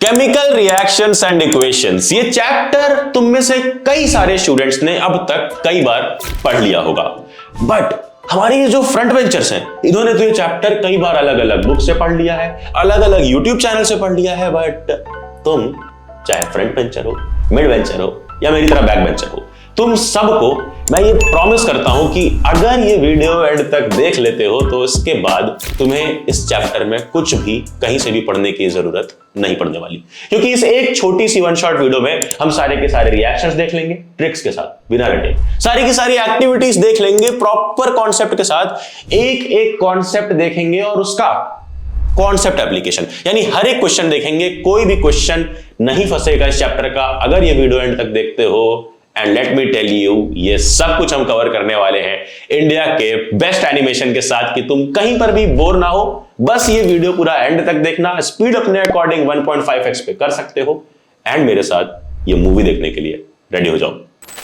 Chemical reactions and equations, ये chapter तुम में से कई सारे स्टूडेंट्स ने अब तक कई बार पढ़ लिया होगा, बट हमारे ये जो फ्रंट बेंचर्स हैं इन्होंने तो ये चैप्टर कई बार अलग अलग बुक से पढ़ लिया है, अलग अलग यूट्यूब चैनल से पढ़ लिया है। बट तुम चाहे फ्रंट बेंचर हो, मिड बेंचर हो या मेरी तरह बैक बेंचर हो, तुम सबको मैं ये प्रॉमिस करता हूं कि अगर ये वीडियो एंड तक देख लेते हो तो इसके बाद तुम्हें इस चैप्टर में कुछ भी कहीं से भी पढ़ने की जरूरत नहीं पड़ने वाली, क्योंकि इस एक छोटी सी वन शॉट वीडियो में हम सारे के सारे रिएक्शंस देख लेंगे ट्रिक्स के साथ बिना रटे, सारी की सारी एक्टिविटीज देख लेंगे प्रॉपर कॉन्सेप्ट के साथ, एक एक कॉन्सेप्ट देखेंगे और उसका कॉन्सेप्ट एप्लीकेशन, यानी हर एक क्वेश्चन देखेंगे, कोई भी क्वेश्चन नहीं फंसेगा इस चैप्टर का अगर ये वीडियो एंड तक देखते हो। And let me tell you, ये सब कुछ हम कवर करने वाले हैं इंडिया के बेस्ट एनिमेशन के साथ कि तुम कहीं पर भी बोर ना हो। बस ये वीडियो पूरा एंड तक देखना, स्पीड अपने अकॉर्डिंग 1.5x पे कर सकते हो एंड मेरे साथ ये मूवी देखने के लिए रेडी हो जाओ।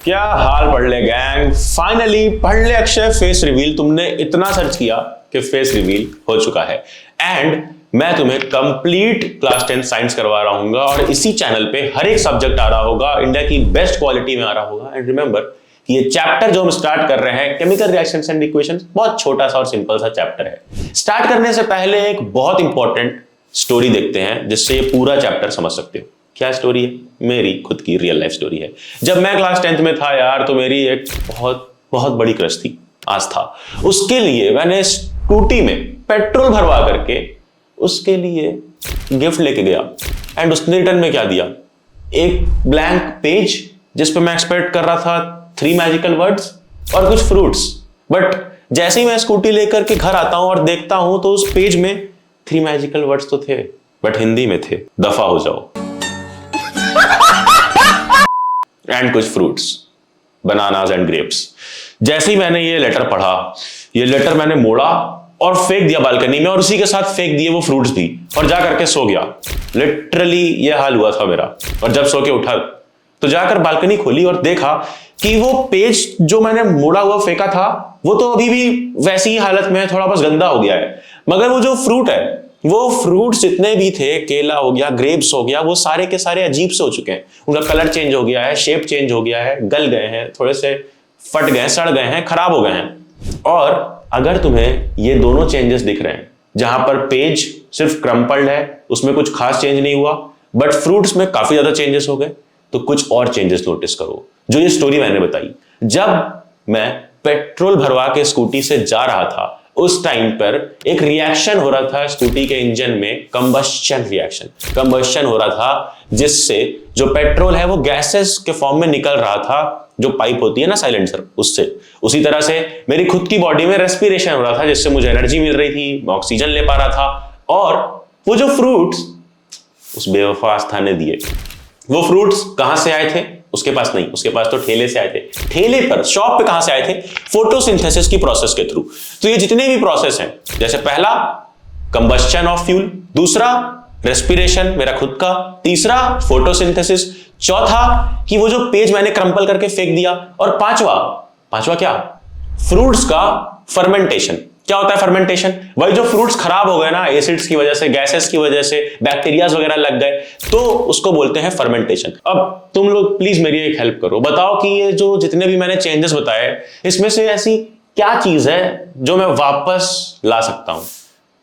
क्या हाल पढ़ ले गैंग, फाइनली पढ़ ले अक्षय फेस रिवील। तुमने इतना सर्च किया कि फेस रिवील हो चुका है एंड मैं तुम्हें कंप्लीट क्लास 10 साइंस करवा रहा हूँ और इसी चैनल पे हर एक सब्जेक्ट आ रहा होगा, इंडिया की बेस्ट क्वालिटी में आ रहा होगा। एंड रिमेंबर कि ये चैप्टर जो हम स्टार्ट कर रहे हैं केमिकल रिएक्शंस एंड इक्वेशंस, बहुत छोटा सा और सिंपल सा चैप्टर है। स्टार्ट करने से पहले एक बहुत इंपॉर्टेंट स्टोरी देखते हैं जिससे ये पूरा चैप्टर समझ सकते हो। क्या स्टोरी है? मेरी खुद की रियल लाइफ स्टोरी है। जब मैं क्लास 10th में था यार, तो मेरी एक बहुत बहुत बड़ी क्रश थी, आस्था। उसके लिए मैंने स्कूटी में पेट्रोल भरवा करके उसके लिए गिफ्ट लेके गया एंड उसने रिटर्न में क्या दिया? एक ब्लैंक पेज जिस पे मैं एक्सपेक्ट कर रहा था 3 मैजिकल वर्ड्स और कुछ फ्रूट्स। बट जैसे ही मैं स्कूटी लेकर के घर आता हूं और देखता हूं तो उस पेज में 3 मैजिकल वर्ड्स तो थे बट हिंदी में थे, दफा हो जाओ। एंड कुछ फ्रूट्स, बनानास एंड ग्रेप्स। जैसे ही मैंने ये लेटर पढ़ा, ये लेटर मैंने मोड़ा और फेंक दिया बालकनी में और उसी के साथ फेंक दिए वो फ्रूट्स भी और जा करके सो गया। लिटरली ये हाल हुआ था मेरा। और जब सो के उठा तो जाकर बालकनी खोली और देखा कि वो पेज जो मैंने मोड़ा हुआ फेंका था वो तो अभी भी वैसी ही हालत में है, थोड़ा बस गंदा हो गया है। मगर वो जो फ्रूट है, वो फ्रूट्स जितने भी थे, केला हो गया, ग्रेप्स हो गया, वो सारे के सारे अजीब से हो चुके हैं। उनका कलर चेंज हो गया है, शेप चेंज हो गया है, गल गए हैं, थोड़े से फट गए, सड़ गए हैं, खराब हो गए हैं। और अगर तुम्हें ये दोनों चेंजेस दिख रहे हैं, जहां पर पेज सिर्फ क्रम्पल्ड है, उसमें कुछ खास चेंज नहीं हुआ, बट फ्रूट्स में काफी ज्यादा चेंजेस हो गए, तो कुछ और चेंजेस नोटिस करो। जो ये स्टोरी मैंने बताई, जब मैं पेट्रोल भरवा के स्कूटी से जा रहा था उस टाइम पर एक रिएक्शन हो रहा था स्कूटी के इंजन में, कंबस्शन रिएक्शन। कंबस्शन हो रहा था जिससे जो पेट्रोल है वो गैसेस के फॉर्म में निकल रहा था, जो पाइप होती है ना साइलेंसर, उससे। उसी तरह से मेरी खुद की बॉडी में रेस्पिरेशन हो रहा था जिससे मुझे एनर्जी मिल रही थी, मैं ऑक्सीजन ले पा रहा था। और वो जो फ्रूट्स उस बेवफा आस्था ने दिए, वो फ्रूट्स कहां से आए थे? उसके पास नहीं, उसके पास तो ठेले से आए थे। ठेले पर, शॉप पे कहां से आए थे? फोटोसिंथेसिस की प्रोसेस के थ्रू। तो ये जितने भी प्रोसेस हैं, जैसे पहला कंबस्शन ऑफ फ्यूल, दूसरा रेस्पिरेशन मेरा खुद का, तीसरा फोटोसिंथेसिस, चौथा कि वो जो पेज मैंने क्रम्पल करके फेंक दिया, और पांचवा क्या? फ्रूट्स का फर्मेंटेशन। क्या होता है फर्मेंटेशन? वही जो फ्रूट्स खराब हो गए ना एसिड्स की वजह से, गैसेस की वजह से, बैक्टीरियाज वगैरह लग गए, तो उसको बोलते हैं फर्मेंटेशन। अब तुम लोग प्लीज मेरी एक हेल्प करो, बताओ कि ये जो जितने भी मैंने चेंजेस बताए, इसमें से ऐसी क्या चीज है जो मैं वापस ला सकता हूं?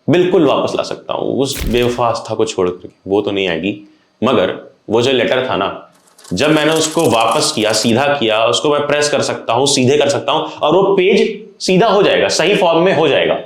बिल्कुल वापस ला सकता हूं उस बेवफा आस्था को छोड़ करके। वो तो नहीं आएगी, मगर वो जो लेटर था ना, जब मैंने उसको वापस किया, सीधा किया, उसको मैं प्रेस कर सकता हूं, सीधे कर सकता हूं और वो पेज सीधा हो जाएगा, सही फॉर्म में हो जाएगा।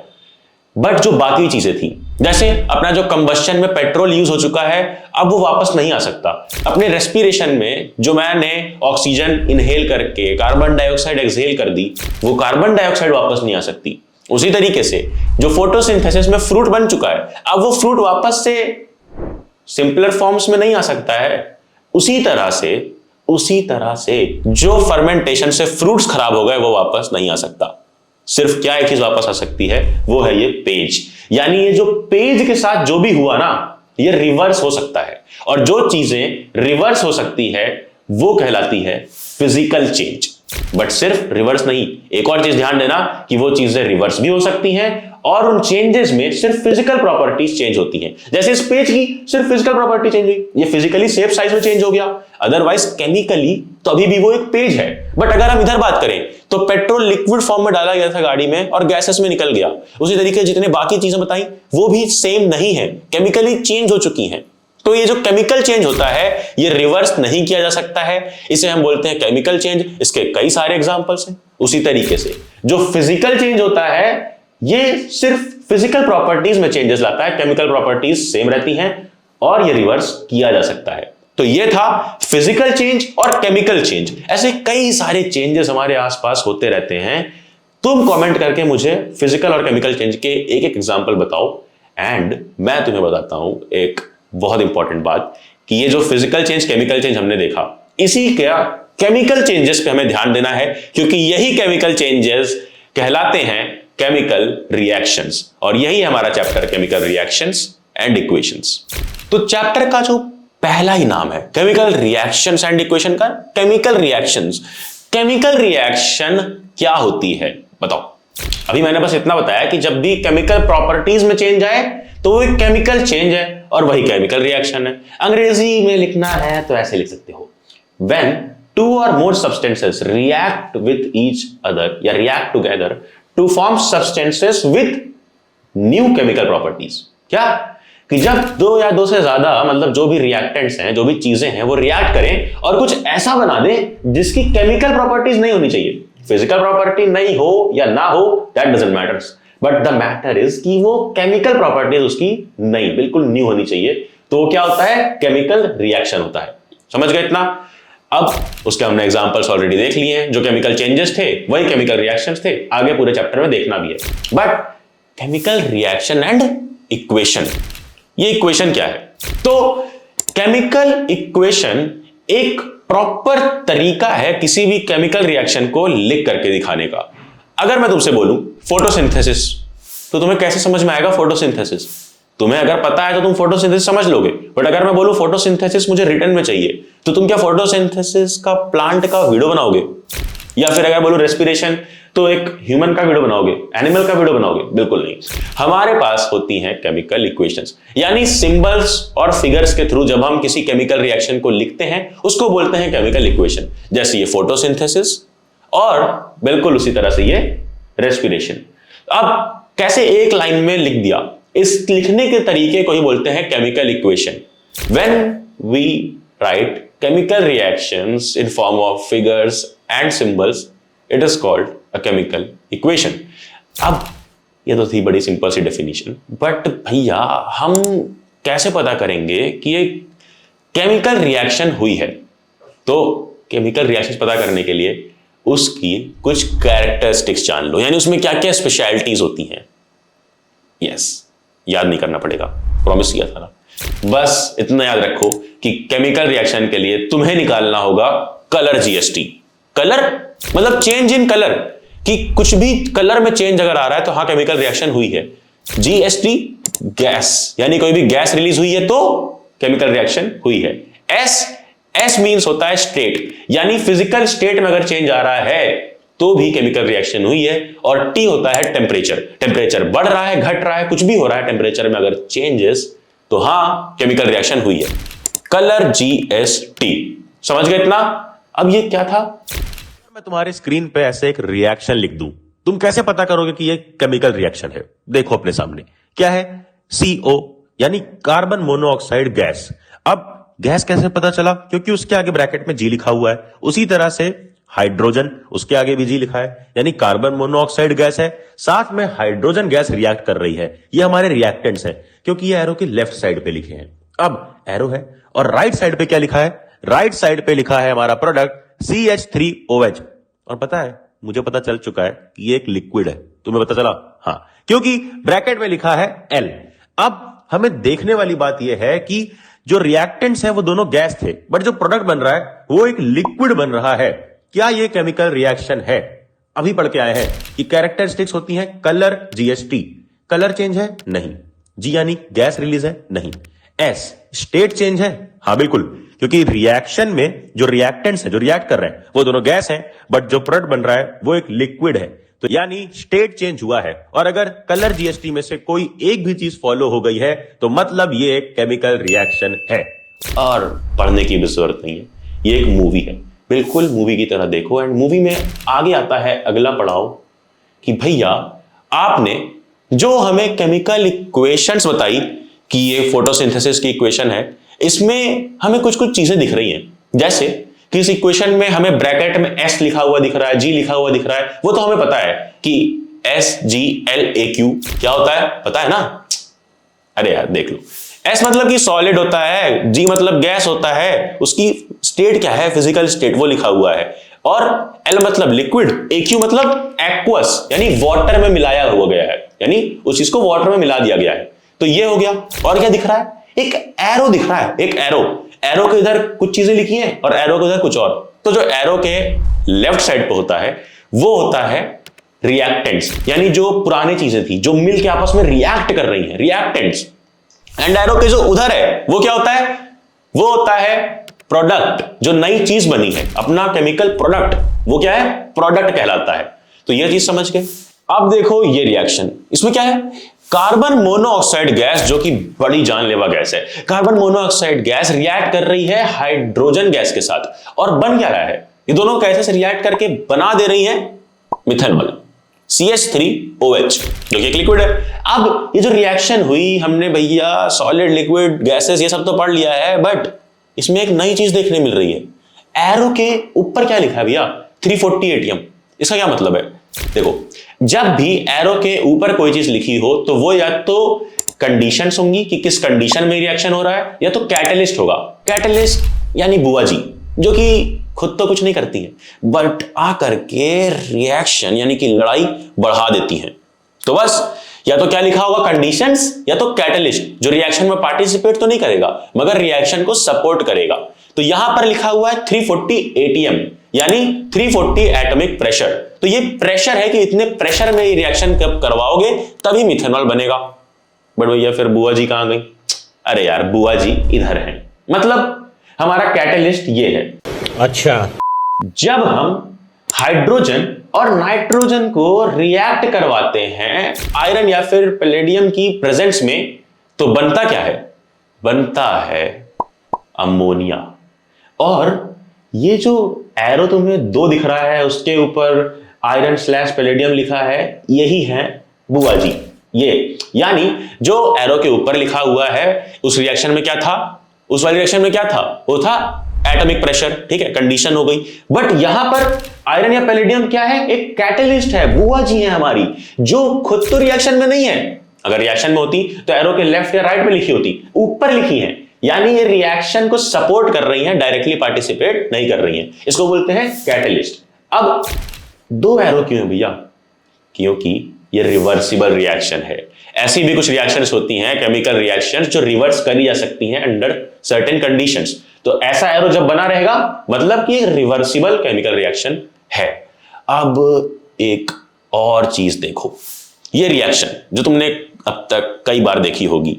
बट जो बाकी चीजें थी, जैसे अपना जो कंबस्शन में पेट्रोल यूज हो चुका है, अब वो वापस नहीं आ सकता। अपने रेस्पिरेशन में जो मैंने ऑक्सीजन इनहेल करके कार्बन डाइऑक्साइड एक्सहेल कर दी, वो कार्बन डाइऑक्साइड वापस नहीं आ सकती। उसी तरीके से जो फोटोसिंथेसिस में फ्रूट बन चुका है, अब वो फ्रूट वापस से सिंपलर फॉर्म्स में नहीं आ सकता है। उसी तरह से जो फर्मेंटेशन से फ्रूट्स खराब हो गए, वो वापस नहीं आ सकता। सिर्फ क्या एक चीज वापस आ सकती है, वो है ये पेज। यानी ये जो पेज के साथ जो भी हुआ ना, ये रिवर्स हो सकता है। और जो चीजें रिवर्स हो सकती है वो कहलाती है फिजिकल चेंज। बट सिर्फ रिवर्स नहीं, एक और चीज ध्यान देना कि वो चीजें रिवर्स भी हो सकती हैं और उन चेंजेस में सिर्फ फिजिकल प्रॉपर्टीज चेंज होती हैं। जैसे इस पेज की सिर्फ फिजिकल प्रॉपर्टी चेंज हुई, ये फिजिकली शेप साइज में चेंज हो गया, अदरवाइज केमिकली तो अभी भी वो एक पेज है। बट अगर हम इधर बात करें तो पेट्रोल लिक्विड फॉर्म में डाला गया था गाड़ी में और गैसेस में निकल गया, उसी तरीके जितने बाकी चीजें बताई वो भी सेम नहीं है, केमिकली चेंज हो चुकी हैं। तो ये जो केमिकल चेंज होता है ये रिवर्स नहीं किया जा सकता है, इसे हम बोलते हैं केमिकल चेंज। इसके कई सारे एग्जांपल्स हैं। उसी तरीके से जो फिजिकल चेंज होता है ये सिर्फ फिजिकल प्रॉपर्टीज में चेंजेस लाता है, केमिकल प्रॉपर्टीज सेम रहती हैं और ये रिवर्स किया जा सकता है। तो ये था फिजिकल चेंज और केमिकल चेंज। ऐसे कई सारे चेंजेस हमारे आसपास होते रहते हैं। तुम कमेंट करके मुझे फिजिकल और केमिकल चेंज के एक एक एग्जांपल बताओ एंड मैं तुम्हें बताता हूं एक बहुत इंपॉर्टेंट बात कि ये जो फिजिकल चेंज केमिकल चेंज हमने देखा, इसी का केमिकल चेंजेस पे हमें ध्यान देना है, क्योंकि यही केमिकल चेंजेस कहलाते हैं केमिकल रिएक्शंस। और यही हमारा chapter chemical reactions and equations. तो चैप्टर का जो पहला ही नाम है केमिकल रिएक्शंस एंड इक्वेशन का, केमिकल रिएक्शंस। केमिकल रिएक्शन क्या होती है बताओ। अभी मैंने बस इतना बताया कि जब भी केमिकल प्रॉपर्टीज में चेंज आए तो वो एक केमिकल चेंज है और वही केमिकल रिएक्शन है। अंग्रेजी में लिखना है तो ऐसे लिख सकते हो, when two or more substances react with each other या react together to form substances with new chemical properties. क्या कि जब दो या दो से ज्यादा मतलब जो भी रिएक्टेंट्स हैं, जो भी चीजें हैं, वो रिएक्ट करें और कुछ ऐसा बना दें जिसकी केमिकल प्रॉपर्टीज नहीं होनी चाहिए। फिजिकल प्रॉपर्टी नहीं हो या ना हो that doesn't matters, but the matter is कि वो केमिकल प्रॉपर्टीज उसकी नहीं, बिल्कुल न्यू होनी चाहिए। तो वो क्या होता है? केमिकल रिएक्शन होता है। समझ गए इतना? अब उसके हमने एग्जांपल्स ऑलरेडी देख लिए हैं। जो केमिकल चेंजेस थे वही केमिकल रिएक्शंस थे, आगे पूरे चैप्टर में देखना भी है। But chemical reaction and equation, ये इक्वेशन क्या है? तो केमिकल इक्वेशन एक प्रॉपर तरीका है किसी भी केमिकल रिएक्शन को लिख करके दिखाने का। अगर मैं तुमसे बोलूं फोटोसिंथेसिस, तो तुम्हें कैसे समझ में आएगा फोटोसिंथेसिस? तुम्हें अगर पता है तो तुम फोटोसिंथेसिस समझ लोगे। बट अगर मैं बोलूं फोटोसिंथेसिस मुझे रिटर्न में चाहिए, तो तुम क्या फोटोसिंथेसिस का प्लांट का वीडियो बनाओगे? या फिर अगर बोलूं रेस्पिरेशन, तो एक ह्यूमन का वीडियो बनाओगे, एनिमल का वीडियो बनाओगे? बिल्कुल नहीं। हमारे पास होती हैं केमिकल इक्वेशंस, यानी सिंबल्स और फिगर्स के थ्रू जब हम किसी केमिकल रिएक्शन को लिखते हैं उसको बोलते हैं केमिकल इक्वेशन। जैसे ये फोटोसिंथेसिस और बिल्कुल उसी तरह से ये रेस्पिरेशन। अब कैसे एक लाइन में लिख दिया, इस लिखने के तरीके को ही बोलते हैं chemical equation. When we write chemical reactions in form of figures and symbols, it is called a chemical equation. अब ये तो थी बड़ी सिंपल सी डेफिनेशन, बट भैया हम कैसे पता करेंगे कि ये केमिकल रिएक्शन हुई है? तो केमिकल रिएक्शन पता करने के लिए उसकी कुछ कैरेक्टरिस्टिक्स जान लो, यानी उसमें क्या क्या स्पेशलिटीज होती हैं। यस, याद नहीं करना पड़ेगा, प्रॉमिस किया था ना। बस इतना याद रखो कि केमिकल रिएक्शन के लिए तुम्हें निकालना होगा कलर जीएसटी। कलर मतलब चेंज इन कलर, कि कुछ भी कलर में चेंज अगर आ रहा है तो हाँ केमिकल रिएक्शन हुई है। जीएसटी गैस, यानी कोई भी गैस रिलीज हुई है तो केमिकल रिएक्शन हुई है। एस मींस होता है स्टेट, यानी फिजिकल स्टेट में अगर चेंज आ रहा है तो भी केमिकल रिएक्शन हुई है। और टी होता है टेम्परेचर, टेम्परेचर बढ़ रहा है, घट रहा है, कुछ भी हो रहा है टेम्परेचर में अगर चेंजेस, तो हाँ केमिकल रिएक्शन हुई है। कलर जीएसटी, समझ गए इतना? अब ये क्या था? मैं तुम्हारे स्क्रीन पे ऐसे एक रिएक्शन लिख दूं, तुम कैसे पता करोगे कि ये केमिकल रिएक्शन है? देखो अपने सामने क्या है, CO यानी कार्बन मोनोऑक्साइड गैस। अब गैस कैसे पता चला? क्योंकि उसके आगे ब्रैकेट में G लिखा हुआ है। उसी तरह से हाइड्रोजन, उसके आगे भी G लिखा है, यानी कार्बन मोनोऑक्साइड गैस है, साथ में हाइड्रोजन गैस रिएक्ट कर रही है। ये हमारे रिएक्टेंट्स हैं, क्योंकि ये एरो के लेफ्ट साइड पे लिखे हैं। अब एरो है और राइट साइड पे क्या लिखा है? राइट साइड पे लिखा है हमारा प्रोडक्ट CH3OH। और पता है, मुझे पता चल चुका है कि ये एक लिक्विड है। तुम्हें पता चला? हाँ, क्योंकि ब्रैकेट में लिखा है L। अब हमें देखने वाली बात यह है कि जो रिएक्टेंट्स हैं वो दोनों गैस थे, बट जो प्रोडक्ट बन रहा है वो एक लिक्विड बन रहा है। क्या ये केमिकल रिएक्शन है? अभी पढ़ के आए हैं कि कैरेक्टरिस्टिक्स होती हैं कलर जीएसटी। कलर चेंज है? नहीं। जी यानी गैस रिलीज है? नहीं। एस स्टेट चेंज है? हाँ बिल्कुल, क्योंकि रिएक्शन में जो रिएक्टेंट्स हैं, जो रिएक्ट कर रहे हैं, वो दोनों गैस हैं, बट जो प्रोडक्ट बन रहा है वो एक लिक्विड है। तो यानी स्टेट चेंज हुआ है, और अगर कलर जीएसटी में से कोई एक भी चीज फॉलो हो गई है तो मतलब ये एक केमिकल रिएक्शन है। और पढ़ने की भी जरूरत नहीं है, ये एक मूवी है, बिल्कुल मूवी की तरह देखो। एंड मूवी में आगे आता है अगला पड़ाव कि भैया आपने जो हमें केमिकल इक्वेशंस बताई कि ये फोटोसिंथेसिस की इक्वेशन है, इसमें हमें कुछ कुछ चीजें दिख रही हैं। जैसे कि इस इक्वेशन में हमें ब्रैकेट में S लिखा हुआ दिख रहा है, G लिखा हुआ दिख रहा है, वो तो हमें पता है कि SGLAQ क्या होता है, पता है ना? अरे यार देख लो, S मतलब कि सॉलिड होता है, G मतलब गैस होता है, उसकी स्टेट क्या है, फिजिकल स्टेट, वो लिखा हुआ है, और L मतलब लिक्विड, AQ मतलब एक्वस यानी वाटर में मिलाया हुआ गया है, यानी उस चीज को वाटर में मिला दिया गया है। तो ये हो गया। और क्या दिख रहा है? एक एरो दिख रहा है, एक एरो के इधर कुछ चीजें लिखी हैं और एरो के इधर कुछ और। तो जो एरो के लेफ्ट साइड पे होता है वो होता है रिएक्टेंट्स, यानी जो पुरानी चीजें थी जो मिल के आपस में रिएक्ट कर रही हैं, रिएक्टेंट्स। एंड एरो के जो उधर है वो क्या होता है? वो होता है प्रोडक्ट, जो नई चीज बनी है, अपना केमिकल प्रोडक्ट, वो क्या है? प्रोडक्ट कहलाता है। तो ये चीज समझ गए। अब देखो ये रिएक्शन, इसमें क्या है? कार्बन मोनोऑक्साइड गैस, जो कि बड़ी जानलेवा गैस है, कार्बन मोनोऑक्साइड गैस रिएक्ट कर रही है हाइड्रोजन गैस के साथ, और बन क्या रहा है? ये दोनों गैसेस रिएक्ट करके बना दे रही हैं मिथेनॉल, CH3OH, जो कि एक लिक्विड है। अब ये जो रिएक्शन हुई, हमने भैया सॉलिड, लिक्विड, गैसेस ये सब तो पढ़ लिया है, बट इसमें एक नई चीज देखने मिल रही है। एरो के ऊपर क्या लिखा है भैया? 340 ATM। इसका क्या मतलब है? देखो, जब भी एरो के ऊपर कोई चीज लिखी हो तो वो या तो कंडीशंस होंगी कि किस कंडीशन में रिएक्शन हो रहा है, या तो कैटलिस्ट होगा। कैटलिस्ट यानी बुआ जी, जो कि खुद तो कुछ नहीं करती है बट आ करके रिएक्शन यानी कि लड़ाई बढ़ा देती हैं। तो बस या तो क्या लिखा होगा? कंडीशंस, या तो कैटलिस्ट, जो रिएक्शन में पार्टिसिपेट तो नहीं करेगा मगर रिएक्शन को सपोर्ट करेगा। तो यहां पर लिखा हुआ है 340 ATM, यानी 340 एटॉमिक प्रेशर। तो ये प्रेशर है कि इतने प्रेशर में ये रिएक्शन कब करवाओगे तभी मिथेनॉल बनेगा। बट भैया फिर बुआ जी कहां गई? अरे यार बुआ जी इधर हैं, मतलब हमारा कैटलिस्ट ये है। अच्छा, जब हम हाइड्रोजन और नाइट्रोजन को रिएक्ट करवाते हैं आयरन या फिर पैलेडियम की प्रेजेंस में, तो बनता क्या है? बनता है अमोनिया। और ये जो एरो तुम्हें 2 दिख रहा है, उसके ऊपर आयरन/पैलेडियम लिखा है, यही है बुआ जी ये। यानी जो एरो के ऊपर लिखा हुआ है उस रिएक्शन में क्या था? उस वाले रिएक्शन में क्या था? वो था एटॉमिक प्रेशर, ठीक है, कंडीशन हो गई। बट यहां पर आयरन या पैलेडियम क्या है? एक कैटलिस्ट है, बुआ जी है हमारी, जो खुद तो रिएक्शन में नहीं है। अगर रिएक्शन में होती तो एरो के लेफ्ट या राइट में लिखी होती, ऊपर लिखी है, यानी ये रिएक्शन को सपोर्ट कर रही हैं, डायरेक्टली पार्टिसिपेट नहीं कर रही हैं। इसको बोलते हैं कैटलिस्ट। अब 2 एरो क्यों है भैया? क्योंकि ये रिवर्सिबल रिएक्शन है। ऐसी भी कुछ रिएक्शंस होती हैं, केमिकल रिएक्शंस, जो रिवर्स करी जा सकती हैं अंडर सर्टेन कंडीशंस। तो ऐसा एरो जब बना रहेगा मतलब कि रिवर्सिबल केमिकल रिएक्शन है। अब एक और चीज देखो, ये रिएक्शन जो तुमने अब तक कई बार देखी होगी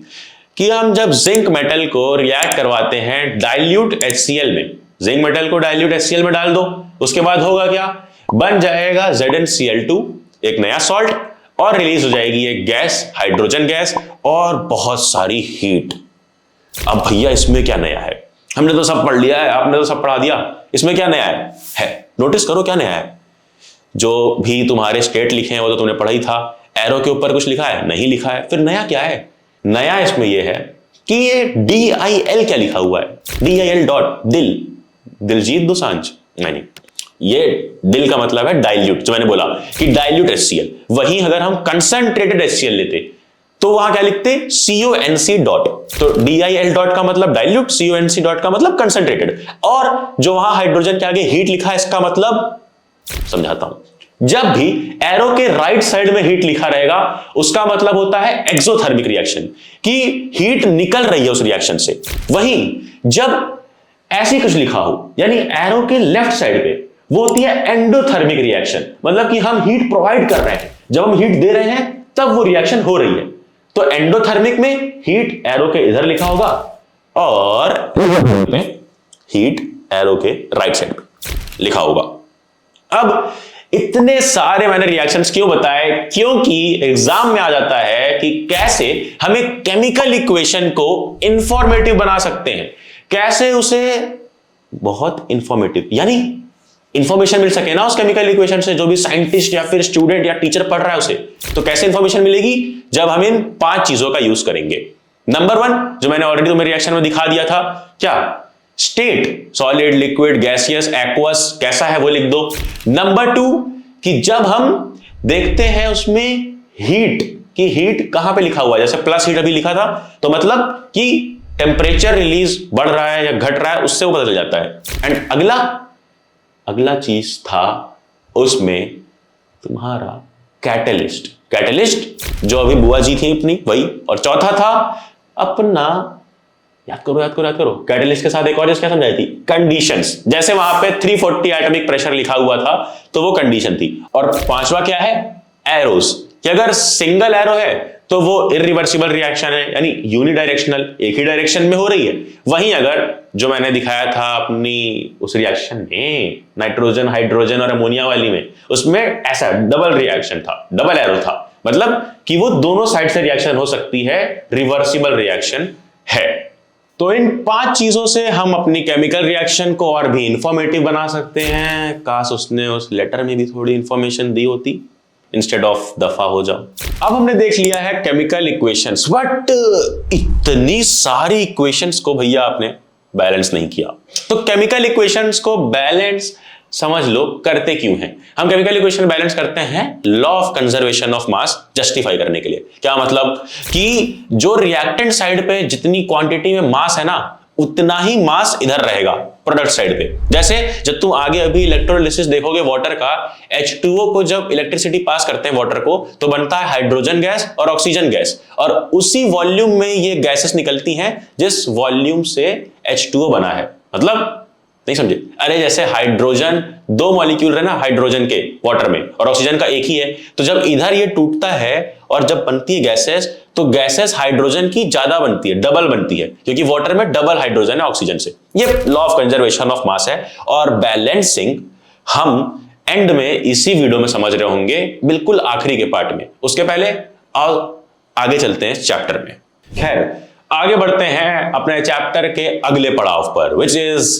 कि हम जब जिंक मेटल को रिएक्ट करवाते हैं डाइल्यूट HCl में, जिंक मेटल को डाइल्यूट HCl में डाल दो, उसके बाद होगा क्या? बन जाएगा ZnCl2, एक नया सॉल्ट, और रिलीज हो जाएगी एक गैस, हाइड्रोजन गैस, और बहुत सारी हीट। अब भैया इसमें क्या नया है? हमने तो सब पढ़ लिया है, आपने तो सब पढ़ा दिया, इसमें क्या नया है? नोटिस करो क्या नया है। जो भी तुम्हारे स्टेट लिखे हैं वो तो तुमने पढ़ा ही था। एरो के ऊपर कुछ लिखा है? नहीं लिखा है। फिर नया क्या है? नया इसमें यह है कि ये DIL क्या लिखा हुआ है? DIL डॉट, दिल, दिलजीत दोसांझ, नहीं, ये दिल का मतलब है डाइल्यूट, जो मैंने बोला कि डाइल्यूट HCl। वहीं अगर हम कंसंट्रेटेड HCl लेते तो वहां क्या लिखते? CONC dot. तो DIL डॉट का मतलब डाइल्यूट, CONC डॉट का मतलब कंसंट्रेटेड, और जो वहां हाइड्रोजन के आगे हीट लिखा है इसका मतलब, समझाता हूं, जब भी एरो के राइट साइड में हीट लिखा रहेगा उसका मतलब होता है एक्सोथर्मिक रिएक्शन, कि हीट निकल रही है उस रिएक्शन से। वहीं जब ऐसी कुछ लिखा हो यानी एरो के लेफ्ट साइड पे, वो होती है एंडोथर्मिक रिएक्शन, मतलब कि हम हीट प्रोवाइड कर रहे हैं, जब हम हीट दे रहे हैं तब वो रिएक्शन हो रही है। तो एंडोथर्मिक में हीट एरो के इधर लिखा होगा, और हीट एरो के राइट साइड पे लिखा होगा। अब इतने सारे मैंने रिएक्शंस क्यों बताए? क्योंकि एग्जाम में आ जाता है कि कैसे हम एक केमिकल इक्वेशन को इंफॉर्मेटिव बना सकते हैं, कैसे उसे बहुत इंफॉर्मेटिव यानी इंफॉर्मेशन मिल सके ना उस केमिकल इक्वेशन से, जो भी साइंटिस्ट या फिर स्टूडेंट या टीचर पढ़ रहा है उसे। तो कैसे इंफॉर्मेशन मिलेगी? जब हम इन 5 चीजों का यूज करेंगे। नंबर 1 जो मैंने ऑलरेडी तुम्हें रिएक्शन में दिखा दिया था, क्या? State, solid, liquid, gaseous, aqueous, कैसा है वो लिख दो। नंबर 2 कि जब हम देखते हैं उसमें हीट की, हीट कहां पे लिखा हुआ है, जैसे प्लस हीट अभी लिखा था, तो मतलब कि टेम्परेचर रिलीज बढ़ रहा है या घट रहा है, उससे वो पता चल जाता है। एंड अगला चीज था उसमें तुम्हारा कैटलिस्ट, कैटलिस्ट जो अभी बुआ जी थी अपनी, वही। और चौथा था अपना, याद करो, कैटलिस्ट के साथ एक और चीज क्या समझाई थी? कंडीशंस। जैसे वहां पे 340 एटॉमिक प्रेशर लिखा हुआ था तो वो कंडीशन थी। और 5वां क्या है? एरोस, कि अगर सिंगल एरो है तो वो इरिवर्सिबल रिएक्शन है, यानी यूनिडायरेक्शनल, एक ही डायरेक्शन में हो रही है। वहीं अगर जो मैंने दिखाया था अपनी उस रिएक्शन में नाइट्रोजन, हाइड्रोजन और अमोनिया वाली में, उसमें ऐसा डबल रिएक्शन था, डबल एरो था, मतलब कि वो दोनों साइड से रिएक्शन हो सकती है, रिवर्सिबल रिएक्शन है। तो इन 5 चीजों से हम अपनी केमिकल रिएक्शन को और भी इंफॉर्मेटिव बना सकते हैं। काश उसने उस लेटर में भी थोड़ी इंफॉर्मेशन दी होती, इंस्टेड ऑफ दफा हो जाओ। अब हमने देख लिया है केमिकल इक्वेशंस, बट इतनी सारी इक्वेशंस को भैया आपने बैलेंस नहीं किया। तो केमिकल इक्वेशंस को बैलेंस समझ लो करते क्यों हैं? हम केमिकल इक्वेशन बैलेंस करते हैं law of conservation of mass justify करने के लिए। क्या मतलब? कि जो रिएक्टेंट साइड पे जितनी क्वांटिटी में मास है ना, उतना ही मास इधर रहेगा प्रोडक्ट साइड पे। जैसे जब तुम आगे अभी इलेक्ट्रोलिसिस देखोगे वाटर का, H2O को जब इलेक्ट्रिसिटी पास करते हैं वाटर को, तो बनता है हाइड्रोजन गैस और ऑक्सीजन गैस, और उसी वॉल्यूम में ये गैसेस निकलती हैं जिस वॉल्यूम से H2O बना है। मतलब नहीं समझे? अरे जैसे हाइड्रोजन 2 मॉलिक्यूल है ना हाइड्रोजन के वाटर में, और ऑक्सीजन का एक ही है, तो जब इधर ये टूटता है और जब बनती है गैसेस, तो गैसेस हाइड्रोजन की ज्यादा बनती है, डबल बनती है, क्योंकि वाटर में डबल हाइड्रोजन है ऑक्सीजन से। ये law of conservation of mass है। और बैलेंसिंग हम एंड में इसी वीडियो में समझ रहे होंगे, बिल्कुल आखिरी के पार्ट में। उसके पहले आओ आगे चलते हैं इस चैप्टर में। खैर आगे बढ़ते हैं अपने चैप्टर के अगले पड़ाव पर, which is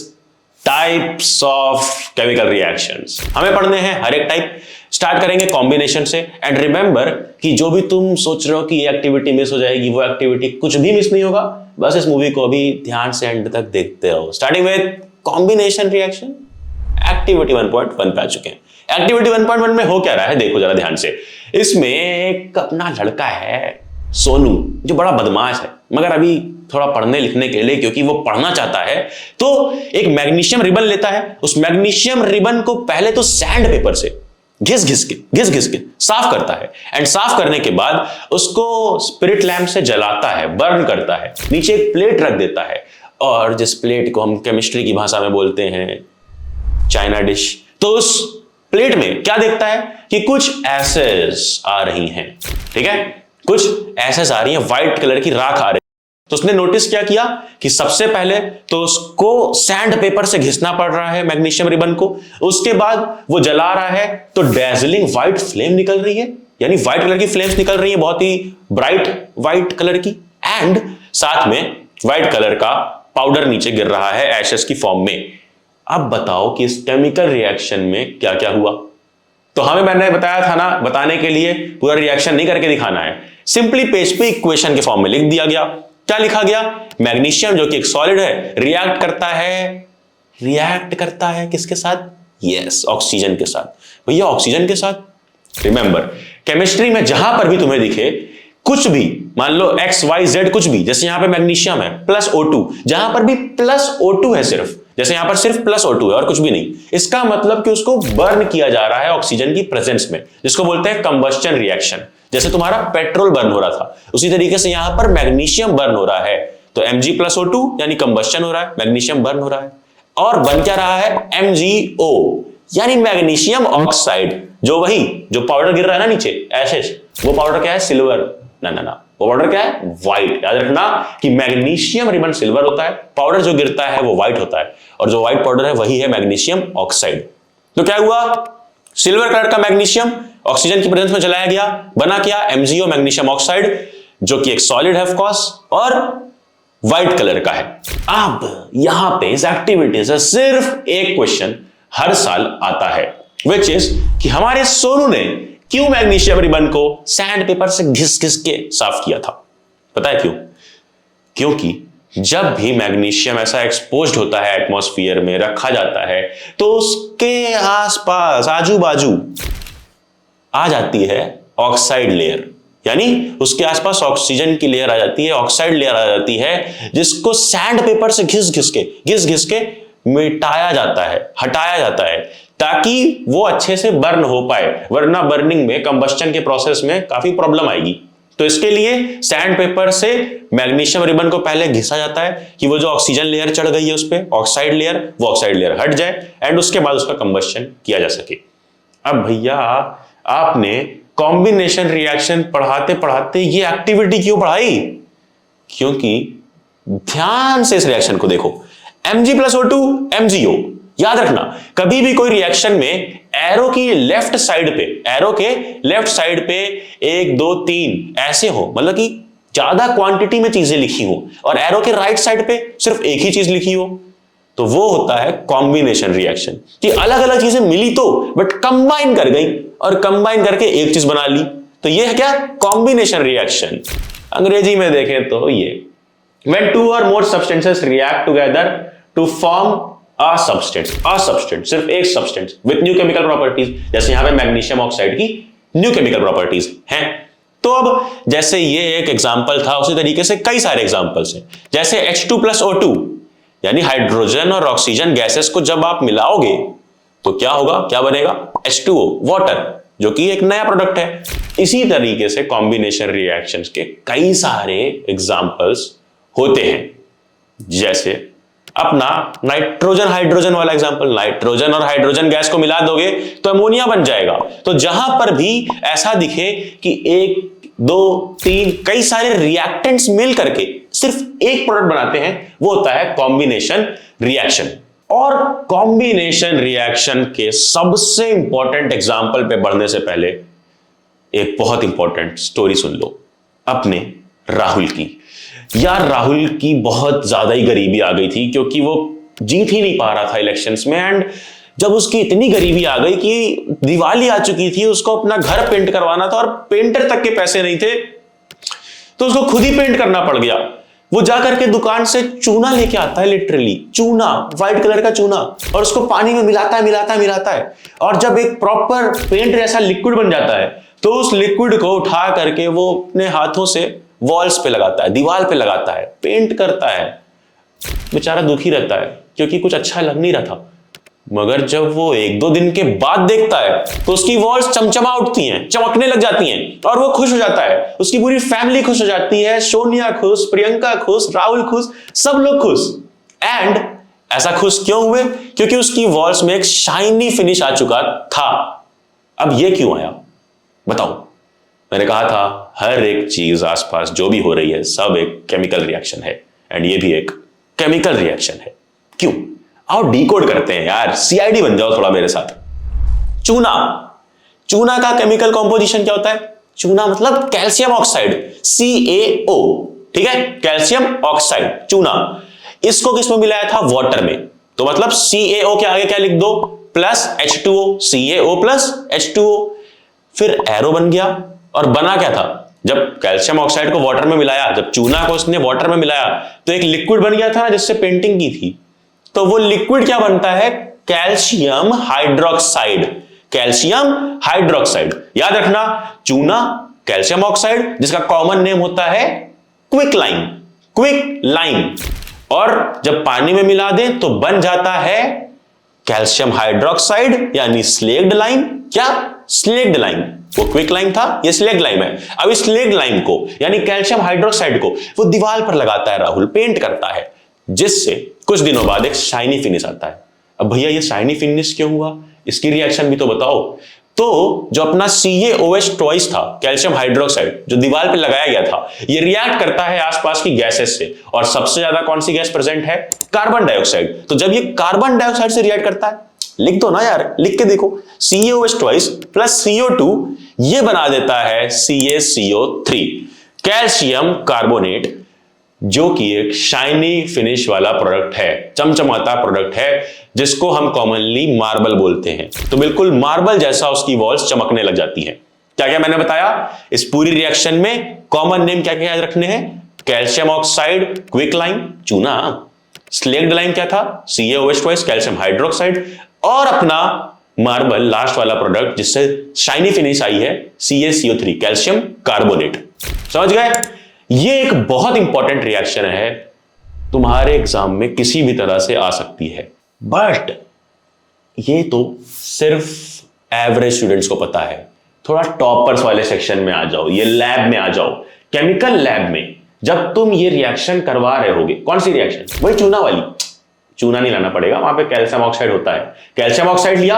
types of chemical reactions. हमें पढ़ने हैं हर एक टाइप। स्टार्ट करेंगे कॉम्बिनेशन से। एंड रिमेंबर कि जो भी तुम सोच रहे हो कि ये एक्टिविटी मिस हो जाएगी, वो एक्टिविटी कुछ भी मिस नहीं होगा। बस इस मूवी को अभी ध्यान से एंड तक देखते रहो। Starting with combination reaction, activity 1.1 पे आ चुके हैं। एक्टिविटी 1.1 में हो क्या रहा है देखो जरा ध्यान से। इसमें एक अपना लड़का है सोनू, जो बड़ा बदमाश है, मगर अभी थोड़ा पढ़ने लिखने के लिए, क्योंकि वो पढ़ना चाहता है, तो एक मैग्नीशियम रिबन लेता है। उस मैग्नीशियम रिबन को पहले तो सैंड पेपर से घिस घिस के साफ करता है। एंड साफ करने के बाद उसको स्पिरिट लैम्प से जलाता है, बर्न करता है। नीचे एक प्लेट रख देता है, और जिस प्लेट को हम केमिस्ट्री की भाषा में बोलते हैं चाइना डिश, तो उस प्लेट में क्या देखता है कि कुछ एसेस आ रही हैं। ठीक है, कुछ एसेस आ रही हैं, व्हाइट कलर की राख आ रही है। तो उसने नोटिस क्या किया कि सबसे पहले तो उसको सैंड पेपर से घिसना पड़ रहा है मैग्नीशियम रिबन को। उसके बाद वो जला रहा है तो डैजलिंग व्हाइट फ्लेम निकल रही है, यानी व्हाइट कलर की फ्लेम्स निकल रही है, बहुत ही ब्राइट व्हाइट कलर की। एंड साथ में व्हाइट कलर का पाउडर नीचे गिर रहा है एशेस की फॉर्म में। अब बताओ कि इस केमिकल रिएक्शन में क्या क्या हुआ? तो हमें मैंने बताया था ना, बताने के लिए पूरा रिएक्शन नहीं करके दिखाना है, सिंपली पेज पे इक्वेशन के फॉर्म में लिख दिया गया। क्या लिखा गया? मैग्नीशियम जो कि एक सॉलिड है, रिएक्ट करता है किसके साथ? यस, ऑक्सीजन के साथ। भैया ऑक्सीजन के साथ। रिमेंबर केमिस्ट्री में जहां पर भी तुम्हें दिखे कुछ भी, मान लो XYZ कुछ भी, जैसे यहां पे मैग्नीशियम है प्लस O2, जहां पर भी प्लस O2 है सिर्फ, जैसे यहां पर सिर्फ प्लस O2 है और कुछ भी नहीं, इसका मतलब कि उसको बर्न किया जा रहा है ऑक्सीजन की प्रेजेंस में, जिसको बोलते हैं कंबस्टन रिएक्शन। जैसे तुम्हारा पेट्रोल बर्न हो रहा था, उसी तरीके से यहां पर मैग्नीशियम बर्न हो रहा है, तो Mg+O2 यानी कंबस्टन हो रहा है, मैग्नीशियम बर्न हो रहा है। और बन क्या रहा है? MgO यानी मैग्नीशियम ऑक्साइड। जो पाउडर गिर रहा है ना नीचे एशेस, वो पाउडर क्या है? सिल्वर। ना, वो पाउडर क्या है? व्हाइट। याद रखना कि मैग्नीशियम रिबन सिल्वर होता है, पाउडर जो गिरता है वो व्हाइट होता है, और जो व्हाइट पाउडर है वही है मैग्नीशियम ऑक्साइड। तो क्या हुआ? सिल्वर कलर का मैग्नीशियम ऑक्सीजन की प्रेजेंस में जलाया गया, बना क्या, MgO मैग्नीशियम ऑक्साइड, जो कि एक सॉलिड है ऑफ कोर्स, और व्हाइट कलर का है। अब यहां पे इस एक्टिविटी से सिर्फ एक क्वेश्चन हर साल आता है, विच इज कि हमारे सोनू ने क्यों मैग्नीशियम रिबन को सैंड पेपर से घिस घिस के साफ किया था? पता है क्यों? क्योंकि जब भी मैग्नीशियम ऐसा एक्सपोज्ड होता है एटमॉस्फेयर में, रखा जाता है, तो उसके आसपास आजू बाजू आ जाती है ऑक्साइड लेयर, यानी उसके आसपास ऑक्सीजन की लेयर आ जाती है, ऑक्साइड लेयर आ जाती है, जिसको सैंड पेपर से घिस घिस के मिटाया जाता है, हटाया जाता है, ताकि वो अच्छे से बर्न हो पाए, वरना बर्निंग में, कंबस्टन के प्रोसेस में काफी प्रॉब्लम आएगी। तो इसके लिए सैंड पेपर से मैग्नीशियम रिबन को पहले घिसा जाता है कि वो जो ऑक्सीजन लेयर चढ़ गई है उस पे, ऑक्साइड लेयर, वो ऑक्साइड लेयर हट जाए एंड उसके बाद उसका कंबस्टन किया जा सके। अब भैया आपने कॉम्बिनेशन रिएक्शन पढ़ाते पढ़ाते ये एक्टिविटी क्यों पढ़ाई? क्योंकि ध्यान से इस रिएक्शन को देखो, Mg+O2 MgO। याद रखना, कभी भी कोई रिएक्शन में एरो की लेफ्ट साइड पे, एरो के लेफ्ट साइड पे 1 2 3 ऐसे हो, मतलब कि ज्यादा क्वांटिटी में चीजें लिखी हो, और एरो के राइट साइड पे सिर्फ एक ही चीज लिखी हो, तो वो होता है कॉम्बिनेशन रिएक्शन। कि अलग अलग चीजें मिली तो, बट कंबाइन कर गई और कंबाइन करके एक चीज बना ली, तो ये है क्या? Combination reaction. अंग्रेजी में देखें तो ये when two or more substances react together to form a substance, सिर्फ एक substance with new chemical properties, जैसे यहां पे मैग्नीशियम ऑक्साइड की न्यू केमिकल प्रॉपर्टीज हैं। तो अब जैसे ये एक एग्जांपल था, उसी तरीके से कई सारे एग्जांपल्स हैं, जैसे H2+O2 यानी हाइड्रोजन और ऑक्सीजन गैसेस को जब आप मिलाओगे तो क्या होगा, क्या बनेगा? H2O, वाटर, जो कि एक नया प्रोडक्ट है। इसी तरीके से कॉम्बिनेशन रिएक्शंस के कई सारे एग्जांपल्स होते हैं, जैसे अपना नाइट्रोजन हाइड्रोजन वाला एग्जांपल, नाइट्रोजन और हाइड्रोजन गैस को मिला दोगे तो अमोनिया बन जाएगा। तो जहां पर भी ऐसा दिखे कि 1 2 3 कई सारे रिएक्टेंट्स मिल करके सिर्फ एक प्रोडक्ट बनाते हैं, वो होता है कॉम्बिनेशन रिएक्शन। और कॉम्बिनेशन रिएक्शन के सबसे इंपॉर्टेंट एग्जांपल पे बढ़ने से पहले एक बहुत इंपॉर्टेंट स्टोरी सुन लो अपने राहुल की। यार राहुल की बहुत ज्यादा ही गरीबी आ गई थी, क्योंकि वो जीत ही नहीं पा रहा था इलेक्शंस में, एंड जब उसकी इतनी गरीबी आ गई कि दिवाली आ चुकी थी, उसको अपना घर पेंट करवाना था और पेंटर तक के पैसे नहीं थे, तो उसको खुद ही पेंट करना पड़ गया। वो जाकर के दुकान से चूना लेके आता है, लिटरली चूना, व्हाइट कलर का चूना, और उसको पानी में मिलाता है, और जब एक प्रॉपर पेंट जैसा लिक्विड बन जाता है, तो उस लिक्विड को उठा करके वो अपने हाथों से वॉल्स पे लगाता है, दीवार पे लगाता है, पेंट करता है। बेचारा दुखी रहता है क्योंकि कुछ अच्छा लग नहीं रहा था, मगर जब वो 1-2 दिन के बाद देखता है तो उसकी वॉल्स चमचमा उठती हैं, चमकने लग जाती हैं, और वो खुश हो जाता है, उसकी पूरी फैमिली खुश हो जाती है, सोनिया खुश, प्रियंका खुश, राहुल खुश, सब लोग खुश। एंड ऐसा खुश क्यों हुए? क्योंकि उसकी वॉल्स में एक शाइनी फिनिश आ चुका था। अब ये क्यों आया बताओ? मैंने कहा था हर एक चीज आसपास जो भी हो रही है सब एक केमिकल रिएक्शन है, एंड ये भी एक केमिकल रिएक्शन है। क्यों? आओ डीकोड करते हैं यार, सीआईडी बन जाओ थोड़ा मेरे साथ। चूना का केमिकल कॉम्पोजिशन क्या होता है? चूना मतलब कैल्शियम ऑक्साइड, CaO, ठीक है, कैल्शियम ऑक्साइड, चूना। इसको किसमें मिलाया था? वाटर में। तो मतलब CaO के आगे क्या लिख दो? Plus H2O, CaO plus H2O। फिर एरो बन गया, और बना क्या था? जब कैल्शियम ऑक्साइड को वाटर में मिलाया, जब चूना को उसने वाटर में मिलाया, तो एक लिक्विड बन गया था जिससे पेंटिंग की थी। तो वो लिक्विड क्या बनता है? Calcium hydroxide, calcium hydroxide. याद रखना, चूना, कैल्शियम ऑक्साइड, जिसका कॉमन नेम होता है क्विक लाइम, और जब पानी में मिला दें तो बन जाता है कैल्शियम हाइड्रोक्साइड, यानी स्लेग्ड लाइम। क्या? स्लेग्ड लाइम। वो क्विक लाइम था, ये स्लेग्ड लाइम है। अब इस स्लेग्ड लाइम को यानी कैल्शियम हाइड्रोक्साइड को वो दीवार पर लगाता है राहुल, पेंट करता है, जिससे कुछ दिनों बाद एक शाइनी फिनिश आता है। अब भैया ये शाइनी फिनिश क्यों हुआ? इसकी रिएक्शन भी तो बताओ। तो जो अपना CaOH ट्वाइस था, कैल्शियम हाइड्रोक्साइड, जो दीवार पे लगाया गया था, ये रिएक्ट करता है आसपास की गैसेस से, और सबसे ज्यादा कौन सी गैस प्रेजेंट है? Carbon dioxide. तो जब ये कार्बन डाइऑक्साइड से रिएक्ट करता है लिख दो ना यार, लिख के देखो। CaOH ट्वाइस प्लस CO2 ये बना देता है CaCO3 कैल्शियम कार्बोनेट, जो कि एक शाइनी फिनिश वाला प्रोडक्ट है, चमचमाता प्रोडक्ट है, जिसको हम कॉमनली मार्बल बोलते हैं। तो बिल्कुल मार्बल जैसा उसकी वॉल्स चमकने लग जाती हैं। क्या क्या मैंने बताया इस पूरी रिएक्शन में? कॉमन नेम क्या क्या याद रखने हैं? कैल्शियम ऑक्साइड क्विक लाइम चूना, स्लेक्ड लाइम क्या था? CaOH ट्वाइस कैल्शियम हाइड्रोक्साइड, और अपना मार्बल लास्ट वाला प्रोडक्ट जिससे शाइनी फिनिश आई है CaCO3 कैल्शियम कार्बोनेट। समझ गए? ये एक बहुत इंपॉर्टेंट रिएक्शन है, तुम्हारे एग्जाम में किसी भी तरह से आ सकती है, बट ये तो सिर्फ एवरेज स्टूडेंट्स को पता है। थोड़ा टॉपर्स वाले सेक्शन में आ जाओ, ये लैब में आ जाओ, केमिकल लैब में जब तुम ये रिएक्शन करवा रहे होगे। कौन सी रिएक्शन? वही चूना वाली। चूना नहीं लाना पड़ेगा, वहां पे कैल्शियम ऑक्साइड होता है। कैल्शियम ऑक्साइड लिया,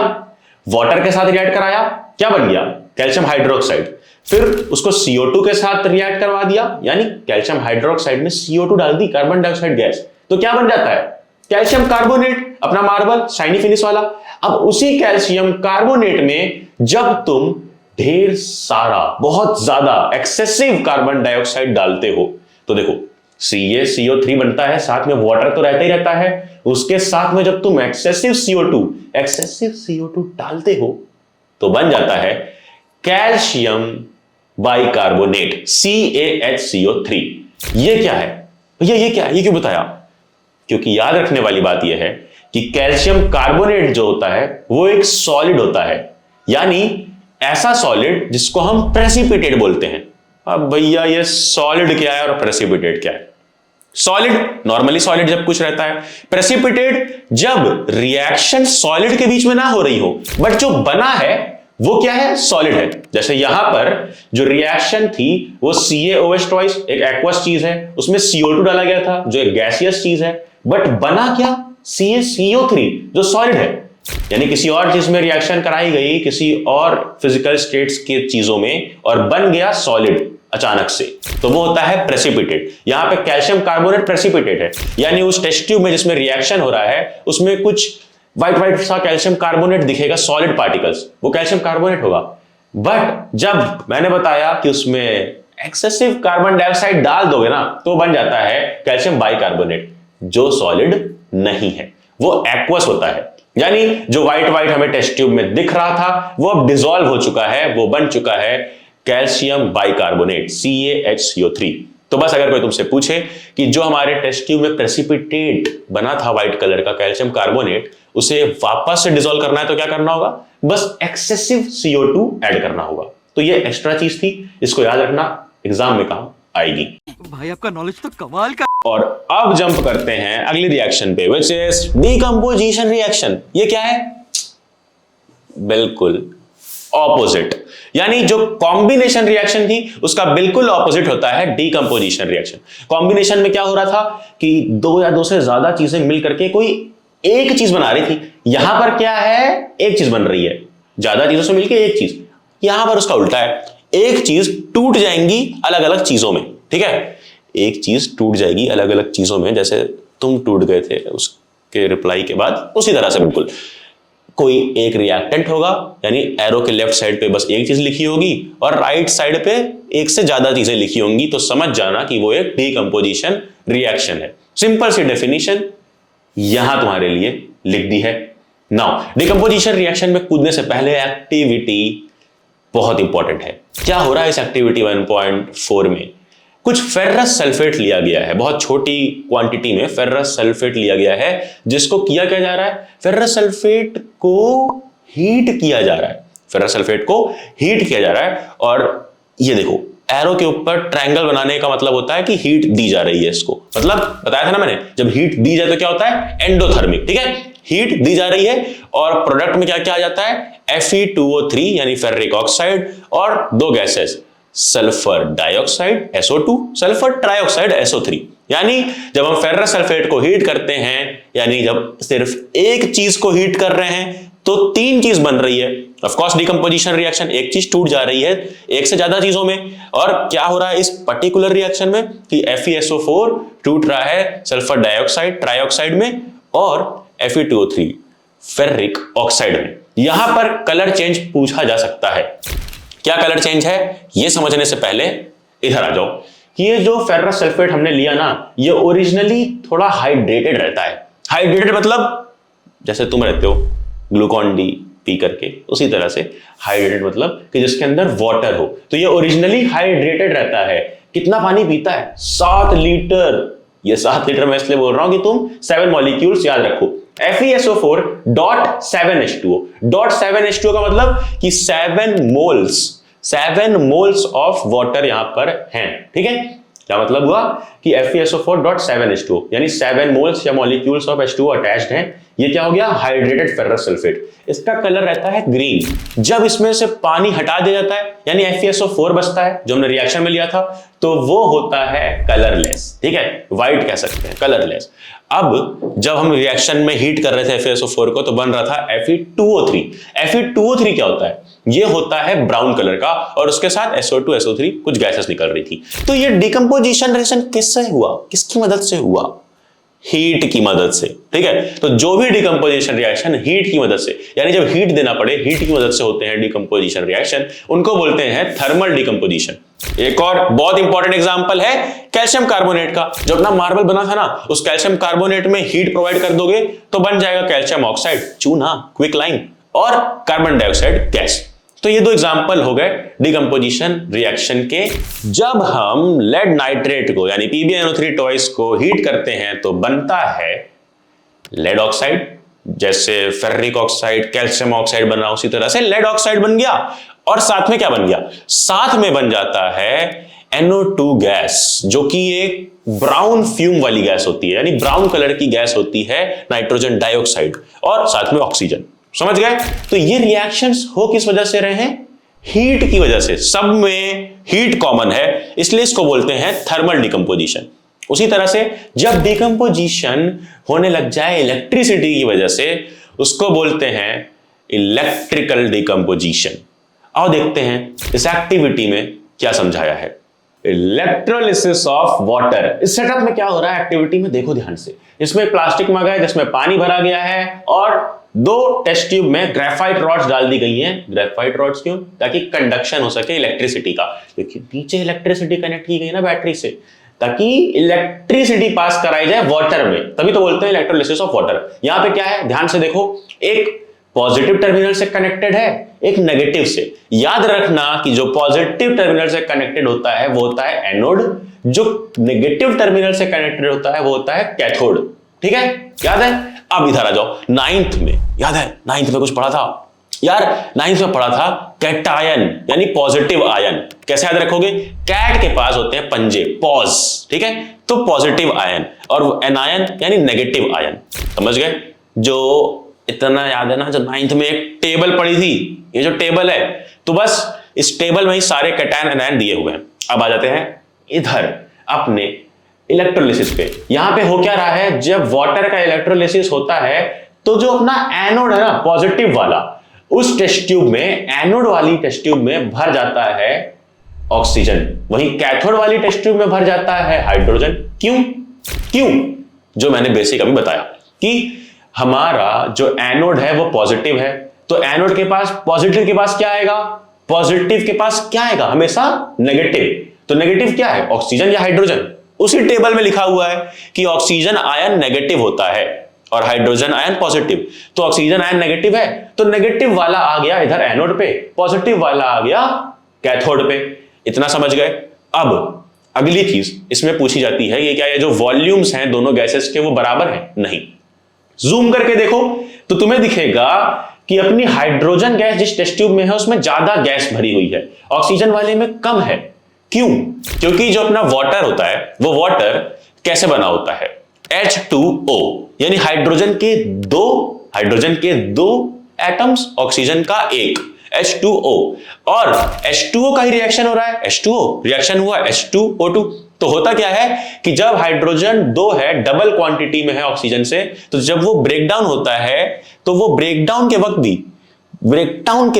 वाटर के साथ रिएक्ट कराया, क्या बन गया? Calcium hydroxide. फिर उसको CO2 के साथ रिएक्ट करवा दिया, यानी कैल्शियम हाइड्रोक्साइड में CO2 डाल दी, कार्बन डाइऑक्साइड गैस, तो क्या बन जाता है? कैल्शियम कार्बोनेट, अपना मार्बल शाइनी फिनिश वाला। अब उसी कैल्शियम कार्बोनेट में जब तुम ढेर सारा, बहुत ज्यादा एक्सेसिव कार्बन डाइऑक्साइड डालते हो, तो देखो CaCO3 बनता है, साथ में वाटर तो रहता ही रहता है, उसके साथ में जब तुम एक्सेसिव CO2 डालते हो तो बन जाता है कैल्शियम बाइकार्बोनेट CaHCO3। ये क्या है भैया? ये क्या है? ये क्यों बताया? क्योंकि याद रखने वाली बात यह है कि कैल्शियम कार्बोनेट जो होता है वो एक सॉलिड होता है, यानी ऐसा सॉलिड जिसको हम प्रेसिपिटेट बोलते हैं। अब भैया ये सॉलिड क्या है और प्रेसिपिटेट क्या है? सॉलिड नॉर्मली सॉलिड जब कुछ रहता है, प्रेसिपिटेट जब रिएक्शन सॉलिड के बीच में ना हो रही हो, बट जो बना है वो क्या है? सॉलिड है। जैसे यहां पर जो रिएक्शन थी वो CaOH ट्वाइस एक एक्वस चीज है, उसमें CO2 डाला गया था जो एक गैसियस चीज है, बट बना क्या? CaCO3 जो सॉलिड है। यानी किसी और चीज में रिएक्शन कराई गई, किसी और फिजिकल स्टेट्स की चीजों में, और बन गया सॉलिड अचानक से, तो वो होता है प्रेसिपिटेट। यहां पे कैल्शियम कार्बोनेट प्रेसिपिटेट है, यानी उस टेस्ट ट्यूब में जिसमें रिएक्शन हो रहा है उसमें कुछ व्हाइट सा कैल्शियम कार्बोनेट दिखेगा, सॉलिड पार्टिकल्स, वो कैल्शियम कार्बोनेट होगा। बट जब मैंने बताया कि उसमें एक्सेसिव कार्बन डाइऑक्साइड डाल दोगे ना, तो बन जाता है कैल्शियम बाइकार्बोनेट, जो सॉलिड नहीं है, वो एक्वस होता है। यानी जो व्हाइट हमें टेस्ट ट्यूब में दिख रहा था वो अब डिसॉल्व हो चुका है, वो बन चुका है कैल्शियम बाइकार्बोनेट CaHCO3। तो बस अगर कोई तुमसे पूछे कि जो हमारे टेस्ट ट्यूब में प्रेसिपिटेट बना था व्हाइट कलर का कैल्शियम कार्बोनेट, उसे वापस से डिसॉल्व करना है तो क्या करना होगा? बस एक्सेसिव CO2 ऐड करना होगा। तो ये एक्स्ट्रा चीज थी, इसको याद रखना, एग्जाम में काम आएगी। भाई आपका नॉलेज तो कमाल का। और अब जंप करते हैं अगली रिएक्शन पे, व्हिच इज डीकंपोजिशन रिएक्शन। ये क्या है? बिल्कुल ऑपोजिट, यानी जो कॉम्बिनेशन रिएक्शन थी उसका बिल्कुल ऑपोजिट होता है डीकंपोजिशन रिएक्शन। कॉम्बिनेशन में क्या हो रहा था कि दो या दो से ज्यादा चीजें मिल करके कोई एक चीज बना रही थी। यहां पर क्या है? एक चीज बन रही है, ज्यादा चीजों से मिलकर एक चीज। यहां पर उसका उल्टा है, एक चीज टूट जाएंगी अलग अलग चीजों में, ठीक है? एक चीज टूट जाएगी अलग अलग चीजों में, जैसे तुम टूट गए थे उसके रिप्लाई के बाद, उसी तरह से बिल्कुल कोई एक रिएक्टेंट होगा, यानी एरो के लेफ्ट साइड पे बस एक चीज लिखी होगी और राइट साइड पे एक से ज्यादा चीजें लिखी होंगी, तो समझ जाना कि वो एक डीकंपोजिशन रिएक्शन है। सिंपल सी डेफिनेशन यहां तुम्हारे लिए लिख दी है। नाउ डीकंपोजिशन रिएक्शन में कूदने से पहले एक्टिविटी बहुत इंपॉर्टेंट है। क्या हो रहा है इस एक्टिविटी 1.4 में? कुछ फेरस सल्फेट लिया गया है, बहुत छोटी क्वांटिटी में फेरस सल्फेट लिया गया है, जिसको किया क्या जा रहा है? फेरस सल्फेट को हीट किया जा रहा है। फेरस सल्फेट को हीट किया जा रहा है, और ये देखो एरो के ऊपर ट्रायंगल बनाने का मतलब होता है कि हीट दी जा रही है इसको। मतलब बताया था ना मैंने, जब हीट दी जाए तो क्या होता है? एंडोथर्मिक, ठीक है? हीट दी जा रही है और प्रोडक्ट में क्या क्या आ जाता है? Fe2O3 यानी फेरिक ऑक्साइड, और दो gases sulphur dioxide SO2, sulphur trioxide SO3। यानी जब हम फेरस सल्फेट को हीट करते हैं, यानी जब सिर्फ एक चीज को हीट कर रहे हैं, तो तीन चीज बन रही है। ऑफ कोर्स डीकंपोजिशन रिएक्शन, एक चीज टूट जा रही है एक से ज्यादा चीजों में। और क्या हो रहा है इस पर्टिकुलर रिएक्शन में कि FeSO4 टूट रहा है सल्फर डाइऑक्साइड ट्राइऑक्साइड में, और Fe2O3 फेरिक ऑक्साइड में। यहां पर कलर चेंज पूछा जा सकता है। क्या कलर चेंज है यह समझने से पहले इधर आ जाओ कि ये जो फेरस सल्फेट हमने लिया ना, ये ओरिजिनली थोड़ा हाइड्रेटेड रहता है। हाइड्रेटेड मतलब जैसे तुम रहते हो ग्लूकॉन डी पी करके, उसी तरह से हाइड्रेटेड मतलब कि जिसके अंदर वाटर हो। तो ये ओरिजिनली हाइड्रेटेड रहता है। कितना पानी पीता है? 7 लीटर। ये 7 लीटर मैं इसलिए बोल रहा हूं कि तुम 7 मॉलिक्यूल्स याद रखो। FeSO4.7H2O। .7H2O का मतलब कि 7 मोल्स ऑफ वाटर यहां पर हैं। ठीक है, क्या मतलब हुआ कि FeSO4.7H2O यानी 7 मोल्स या मॉलिक्यूल्स ऑफ H2O अटैच्ड हैं। ये क्या हो गया? Hydrated ferrous sulphate. इसका कलर रहता है ग्रीन। जब इसमें से पानी हटा दिया जाता है यानी FeSO4 बचता है, जो हमने रिएक्शन में लिया था, तो वो होता है कलरलेस। ठीक है, व्हाइट कह सकते हैं, कलरलेस। अब जब हम रिएक्शन में हीट कर रहे थे FeSO4 को, तो बन रहा था Fe2O3। Fe2O3 क्या होता है? ये होता है ब्राउन कलर का, और उसके साथ SO2 SO3 कुछ गैसेस निकल रही थी। तो ये डिकम्पोजिशन रिएक्शन किससे हुआ? किसकी मदद से हुआ? हीट की मदद से। ठीक है, तो जो भी डिकम्पोजिशन रिएक्शन हीट की मदद से, यानी जब हीट देना पड़े, हीट की मदद से होते हैं डिकम्पोजिशन रिएक्शन, उनको बोलते हैं थर्मल डिकम्पोजिशन। एक और बहुत इंपॉर्टेंट एग्जांपल है कैल्शियम कार्बोनेट का। जो अपना मार्बल बना था ना, उस कैल्शियम कार्बोनेट में हीट प्रोवाइड कर दोगे तो बन जाएगा कैल्शियम ऑक्साइड, चूना, क्विकलाइन और कार्बन डाइऑक्साइड गैस। तो ये 2 एग्जांपल हो गए डिकम्पोजिशन रिएक्शन के। जब हम लेड नाइट्रेट को यानी PbNO3 टॉइस को हीट करते हैं तो बनता है लेड ऑक्साइड। जैसे फेरिक ऑक्साइड, कैल्शियम ऑक्साइड बन रहा, उसी तरह से लेड ऑक्साइड बन गया। और साथ में क्या बन गया? साथ में बन जाता है NO2 गैस, जो कि एक ब्राउन फ्यूम वाली गैस होती है, यानी ब्राउन कलर की गैस होती है, नाइट्रोजन डाइऑक्साइड, और साथ में ऑक्सीजन। समझ गए? तो ये रिएक्शंस हो किस वजह से रहे हैं? हीट की वजह से। सब में हीट कॉमन है, इसलिए इसको बोलते हैं थर्मल डिकम्पोजिशन। उसी तरह से जब डिकम्पोजिशन होने लग जाए इलेक्ट्रिसिटी की वजह से, उसको बोलते हैं इलेक्ट्रिकल डिकम्पोजिशन। आओ देखते हैं इस एक्टिविटी में क्या समझाया है। Electrolysis of water. इस सेटअप में क्या हो रहा है एक्टिविटी में, देखो ध्यान से। इसमें एक प्लास्टिक मग है जिसमें पानी भरा गया है, और 2 टेस्ट ट्यूब में ग्रेफाइट रॉड्स डाल दी गई हैं। ग्रेफाइट रॉड्स क्यों? ताकि कंडक्शन हो सके इलेक्ट्रिसिटी का, क्योंकि नीचे इलेक्ट्रिसिटी कनेक्ट की गई ना बैटरी से, ताकि इलेक्ट्रिसिटी पास कराई जाए वाटर में। तभी तो बोलते हैं इलेक्ट्रोलिसिस ऑफ वाटर। यहां पे क्या है, ध्यान से देखो। एक पॉजिटिव टर्मिनल से कनेक्टेड है, एक नेगेटिव से। याद रखना कि जो पॉजिटिव टर्मिनल से कनेक्टेड होता है वो होता है एनोड, जो नेगेटिव टर्मिनल से कनेक्टेड होता है वो होता है कैथोड। ठीक है, याद है? अब इधर आ जाओ। 9th में याद है, 9th में कुछ पढ़ा था यार, 9th में पढ़ा था कैटायन यानी पॉजिटिव आयन। कैसे याद रखोगे? कैट के पास होते हैं पंजे, पॉज। ठीक है, तो पॉजिटिव आयन, और एनायन यानी नेगेटिव आयन। समझ गए? जो इतना याद है ना, जो 9th में एक टेबल पढ़ी थी, ये जो टेबल है, तो बस इस टेबल में ही सारे कैटायन एनायन दिए हुए हैं। अब आ जाते हैं इधर अपने इलेक्ट्रोलिसिस पे। यहां पे हो क्या रहा है, जब वाटर का इलेक्ट्रोलिसिस होता है तो जो अपना एनोड है ना, पॉजिटिव वाला, उस टेस्ट ट्यूब में, एनोड वाली टेस्ट ट्यूब में भर जाता है ऑक्सीजन, वहीं कैथोड वाली टेस्ट ट्यूब में भर जाता है हाइड्रोजन। क्यों? जो मैंने बेसिक अभी बताया कि हमारा जो एनोड है वो पॉजिटिव है, तो एनोड के पास, पॉजिटिव के पास क्या आएगा? पॉजिटिव के पास क्या आएगा? हमेशा नेगेटिव। तो नेगेटिव क्या है, ऑक्सीजन या हाइड्रोजन? उसी टेबल में लिखा हुआ है कि ऑक्सीजन आयन नेगेटिव होता है और हाइड्रोजन आयन पॉजिटिव। तो ऑक्सीजन आयन नेगेटिव है, तो नेगेटिव वाला आ गया इधर एनोड पे, पॉजिटिव वाला आ गया कैथोड पे। इतना समझ गए? अब अगली चीज इसमें पूछी जाती है, ये क्या, ये जो वॉल्यूम्स हैं दोनों गैसेस के वो बराबर हैं? नहीं। जूम करके देखो तो तुम्हें दिखेगा कि अपनी हाइड्रोजन गैस जिस टेस्ट ट्यूब में है उसमें ज्यादा गैस भरी हुई है, ऑक्सीजन वाले में कम है। क्यों? क्योंकि जो अपना वाटर होता है वो वाटर कैसे बना होता है? H2O, यानी हाइड्रोजन के दो एटम्स, ऑक्सीजन का एक, H2O। और H2O का ही रिएक्शन हो रहा है, H2O रिएक्शन हुआ H2O2। तो होता क्या है कि जब हाइड्रोजन 2 है, डबल क्वांटिटी में है ऑक्सीजन से, तो जब वो ब्रेकडाउन होता है तो वो ब्रेकडाउन के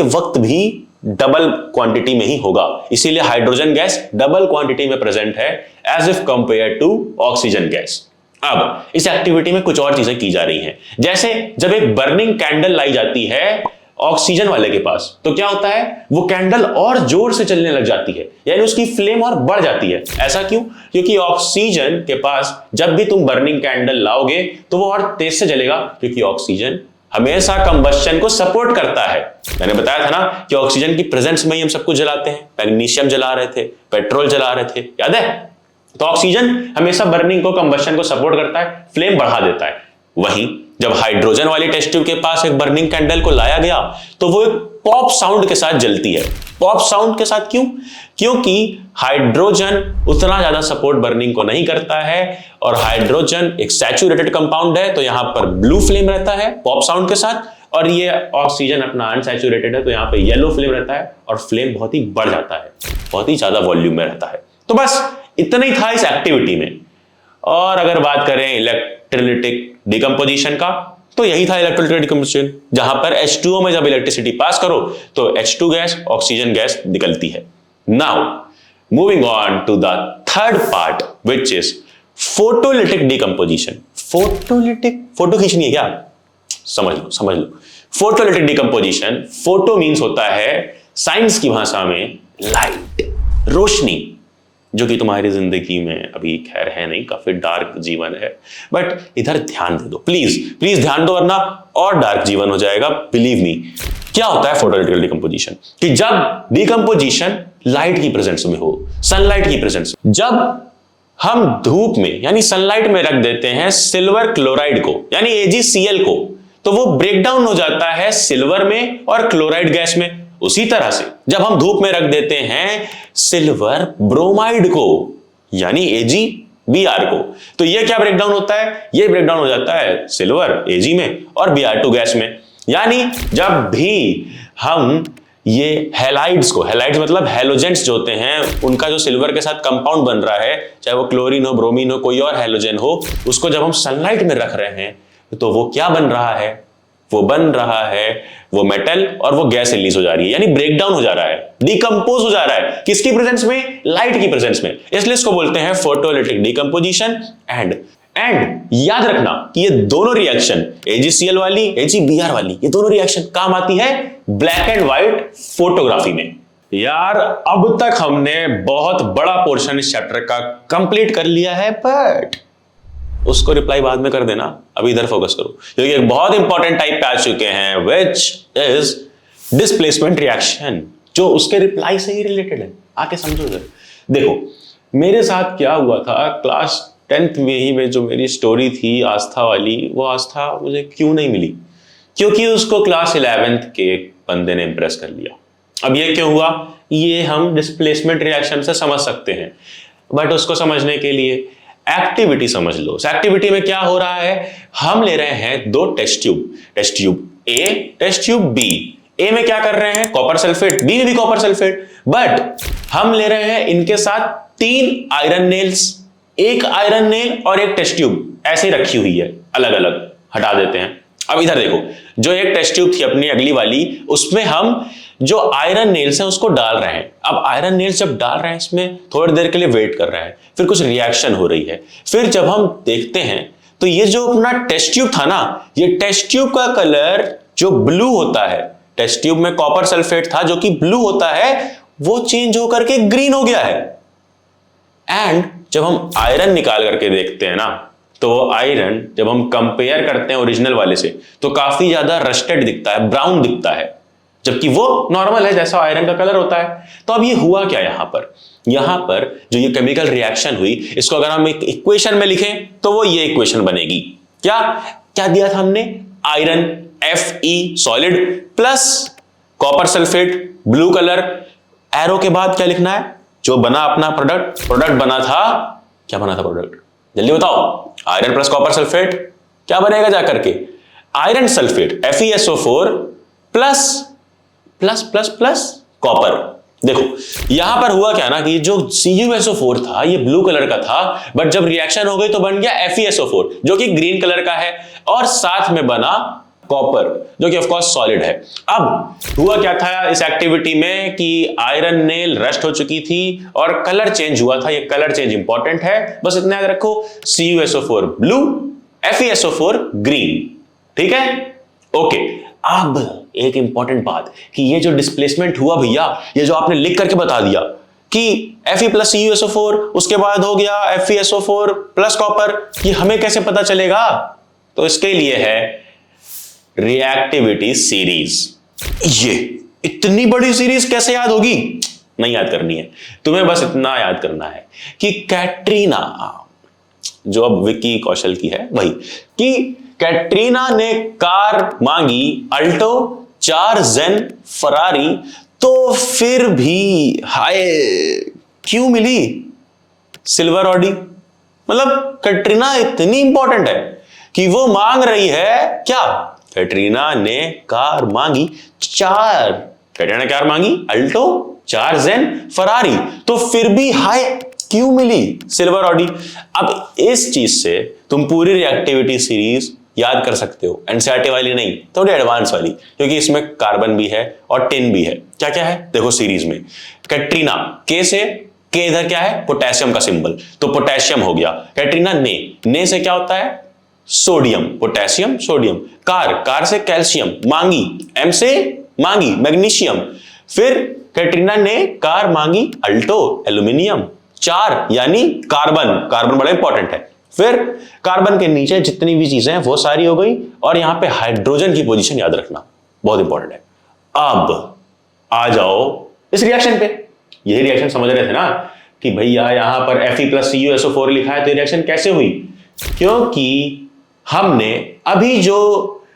वक्त भी डबल क्वांटिटी में ही होगा। इसीलिए हाइड्रोजन गैस डबल क्वांटिटी में प्रेजेंट है as if compare to oxygen gas. अब इस एक्टिविटी में कुछ और चीजें की जा रही हैं, जैसे जब एक बर्निंग कैंडल लाई जाती है ऑक्सीजन वाले के पास, तो क्या होता है, वो कैंडल और जोर से चलने लग जाती है, यानी उसकी फ्लेम और बढ़ जाती है। ऐसा क्यों? क्योंकि ऑक्सीजन के पास जब भी तुम बर्निंग कैंडल लाओगे तो वो और तेज से जलेगा, क्योंकि ऑक्सीजन हमेशा कंबस्शन को सपोर्ट करता है। मैंने बताया था ना कि ऑक्सीजन की प्रेजेंस में ही हम सब कुछ जलाते हैं। मैग्नीशियम जला रहे थे, पेट्रोल जला रहे थे, याद है? तो ऑक्सीजन हमेशा बर्निंग को, कंबस्शन को सपोर्ट करता है, फ्लेम बढ़ा देता है। वहीं जब हाइड्रोजन वाली टेस्ट ट्यूब के पास एक बर्निंग कैंडल को लाया गया तो वो एक पॉप साउंड के साथ जलती है। पॉप साउंड के साथ क्यों? क्योंकि हाइड्रोजन उतना ज्यादा सपोर्ट बर्निंग को नहीं करता है, और हाइड्रोजन एक सैचुरेटेड कंपाउंड है, तो यहां पर ब्लू फ्लेम रहता है पॉप साउंड के साथ, और ये ऑक्सीजन अपना अनसैचुरेटेड है, तो यहां पे येलो फ्लेम रहता है और फ्लेम बहुत ही बढ़ जाता है, बहुत ही ज्यादा वॉल्यूम में रहता है। तो बस इतना ही था इस एक्टिविटी में। और अगर बात करें इलेक्ट्रोलाइटिक डिकम्पोजिशन का, तो यही था इलेक्ट्रोलाइटिक डिकम्पोजिशन, जहां पर H2O में जब इलेक्ट्रिसिटी पास करो तो H2 गैस, ऑक्सीजन गैस निकलती है। Now moving on to the third part which is photolytic decomposition. Photolytic, photo खींचनी है क्या? समझ लो। फोटोलिटिक डिकम्पोजिशन, फोटो मीन्स होता है साइंस की भाषा में लाइट, रोशनी, जो कि तुम्हारी जिंदगी में अभी खैर है नहीं, काफी डार्क जीवन है, बट इधर ध्यान दे दो, प्लीज ध्यान दो, वरना और डार्क जीवन हो जाएगा। Believe me. क्या होता है फोटोलिटिक डिकम्पोजिशन? कि जब डिकम्पोजिशन लाइट की प्रेजेंस में हो, सनलाइट की प्रेजेंस में, जब हम धूप में यानी सनलाइट में रख देते हैं सिल्वर क्लोराइड को यानी AgCl को, तो वो ब्रेक डाउन हो जाता है सिल्वर में और क्लोराइड गैस में। उसी तरह से जब हम धूप में रख देते हैं सिल्वर ब्रोमाइड को यानी AgBr को, तो ये क्या ब्रेकडाउन होता है? ये ब्रेकडाउन हो जाता है सिल्वर Ag में और Br2 गैस में। यानी जब भी हम ये हैलाइड्स को, हैलाइड्स मतलब हैलोजेंट्स जो होते हैं, उनका जो सिल्वर के साथ कंपाउंड बन रहा है, चाहे वो क्लोरीन हो, ब्रोमीन हो, कोई और हैलोजन हो, उसको जब हम सनलाइट में रख रहे हैं तो वो क्या बन रहा है? वो बन रहा है वो मेटल, और वो गैस रिलीज हो जा रही है, यानी ब्रेकडाउन हो जा रहा है, डिकम्पोज हो जा रहा है। किसकी प्रेजेंस में? लाइट की प्रेजेंस में। इसलिए इसको बोलते हैं फोटोलिटिक डिकम्पोजिशन। एंड याद रखना कि ये दोनों रिएक्शन, AgCl वाली, AgBr वाली, ये दोनों रिएक्शन काम आती है ब्लैक एंड व्हाइट फोटोग्राफी में। यार अब तक हमने बहुत बड़ा पोर्शन इस चैप्टर का कंप्लीट कर लिया है, बट उसको रिप्लाई बाद में कर देना, अभी इधर फोकस करो, क्योंकि एक बहुत इंपॉर्टेंट टाइप पे आ चुके हैं विच इज डिस्प्लेसमेंट रिएक्शन, जो उसके रिप्लाई से ही रिलेटेड है। आके समझो इधर। देखो मेरे साथ क्या हुआ था, क्लास 10th में ही में जो मेरी स्टोरी थी आस्था वाली, वो आस्था मुझे क्यों नहीं मिली? क्योंकि उसको क्लास 11th के बंदे ने इंप्रेस कर लिया। अब ये क्यों हुआ? ये हम डिस्प्लेसमेंट रिएक्शन से समझ सकते हैं, बट उसको समझने के लिए एक्टिविटी समझ लो। इस एक्टिविटी में क्या हो रहा है, हम ले रहे हैं दो test tube A, test tube B। A में क्या कर रहे हैं? कॉपर सल्फेट, B में भी कॉपर सल्फेट, बट हम ले रहे हैं इनके साथ 3 आयरन नेल्स, एक आयरन नेल और एक टेस्ट ट्यूब ऐसे रखी हुई है, अलग अलग हटा देते हैं। अब इधर देखो, जो एक टेस्ट ट्यूब थी अपनी अगली वाली, उसमें हम जो आयरन नेल्स हैं उसको डाल रहे हैं। अब आयरन नेल्स जब डाल रहे हैं इसमें, थोड़ी देर के लिए वेट कर रहे हैं, फिर कुछ रिएक्शन हो रही है। फिर जब हम देखते हैं तो ये जो अपना टेस्ट ट्यूब था ना, ये टेस्ट ट्यूब का कलर जो ब्लू होता है, टेस्ट ट्यूब में कॉपर सल्फेट था जो कि ब्लू होता है, वो चेंज होकर के ग्रीन हो गया है। एंड जब हम आयरन निकाल करके देखते हैं ना, तो आयरन जब हम कंपेयर करते हैं ओरिजिनल वाले से, तो काफी ज्यादा रस्टेड दिखता है, ब्राउन दिखता है, जबकि वो नॉर्मल है जैसा आयरन का कलर होता है। तो अब ये हुआ क्या यहाँ पर जो ये केमिकल रिएक्शन हुई, इसको अगर हम एक इक्वेशन में लिखें तो वो ये इक्वेशन बनेगी। क्या दिया था हमने? Iron Fe solid plus copper sulphate blue colour, arrow के बाद क्या लिखना है? जो बना अपना प्रोडक्ट बना था, क्या बना था प्रोडक्ट? जल्दी बताओ। आयरन प्लस कॉपर सल्फेट क्या बनेगा जाकर के? Iron sulphate FeSO4 plus copper. देखो यहां पर हुआ क्या ना कि जो CuSO4 था ये ब्लू कलर का था, बट जब रिएक्शन हो गई तो बन गया FeSO4 जो कि ग्रीन कलर का है, और साथ में बना कॉपर, जो कि ऑफ कोर्स सॉलिड है। अब हुआ क्या था इस एक्टिविटी में कि आयरन ने रस्ट हो चुकी थी और कलर चेंज हुआ था। ये कलर चेंज इंपॉर्टेंट है, बस इतना याद रखो, CuSO4 ब्लू, FeSO4 ग्रीन। ठीक है, ओके। अब एक इंपॉर्टेंट बात कि ये जो डिस्प्लेसमेंट हुआ भैया, ये जो आपने लिख करके बता दिया कि Fe प्लस CuSO4 उसके बाद हो गया FeSO4 प्लस कॉपर, ये हमें कैसे पता चलेगा? तो इसके लिए है रिएक्टिविटी सीरीज। ये इतनी बड़ी सीरीज कैसे याद होगी? नहीं याद करनी है तुम्हें, बस इतना याद करना है कि कैटरीना, जो अब विक्की कौशल की है वही, कि कैटरीना ने कार मांगी अल्टो, 4 जेन फरारी, तो फिर भी हाय क्यों मिली सिल्वर ऑडी? मतलब कैटरीना इतनी इंपॉर्टेंट है कि वो मांग रही है क्या? कैटरीना ने कार मांगी 4, कैटरीना ने कार मांगी अल्टो, 4 जेन फरारी, तो फिर भी हाय क्यों मिली सिल्वर ऑडी? अब इस चीज से तुम पूरी रिएक्टिविटी सीरीज याद कर सकते हो, एनसीईआरटी वाली नहीं, थोड़ी एडवांस वाली, क्योंकि इसमें कार्बन भी है और टिन भी है। क्या क्या है देखो सीरीज में, कैटरीना के से, के इधर क्या है? पोटेशियम का सिंबल, तो पोटेशियम हो गया। कैटरीना ने से क्या होता है? Sodium, potassium sodium. कार से कैल्शियम, मांगी, एम से मांगी मैग्नीशियम। फिर कैटरीना ने कार मांगी अल्टो, एल्यूमिनियम। 4 यानी कार्बन बड़ा इंपॉर्टेंट है। फिर कार्बन के नीचे जितनी भी चीजें हैं वो सारी हो गई, और यहां पे हाइड्रोजन की पोजीशन याद रखना बहुत इंपॉर्टेंट है। अब आ जाओ इस रिएक्शन पे। यही रिएक्शन समझ रहे थे ना कि भैया यहां पर Fe प्लस CuSO4 लिखा है, तो रिएक्शन कैसे हुई? क्योंकि हमने अभी जो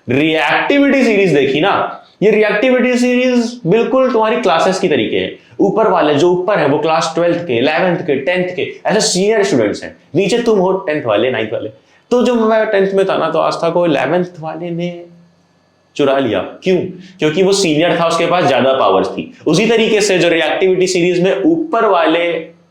रिएक्टिविटी सीरीज देखी ना, ये रिएक्टिविटी सीरीज बिल्कुल तुम्हारी क्लासेस की तरीके है। ऊपर वाले जो ऊपर है वो क्लास 12th के, 11th के, 10th के ऐसे सीनियर स्टूडेंट्स हैं, नीचे तुम हो 10th वाले, 9th वाले। तो जब मैं 10th में था ना, तो आस्था को 11th वाले ने चुरा लिया। क्यों? क्योंकि वो सीनियर था, उसके पास ज्यादा पावर्स थी। उसी तरीके से जो रिएक्टिविटी सीरीज में ऊपर वाले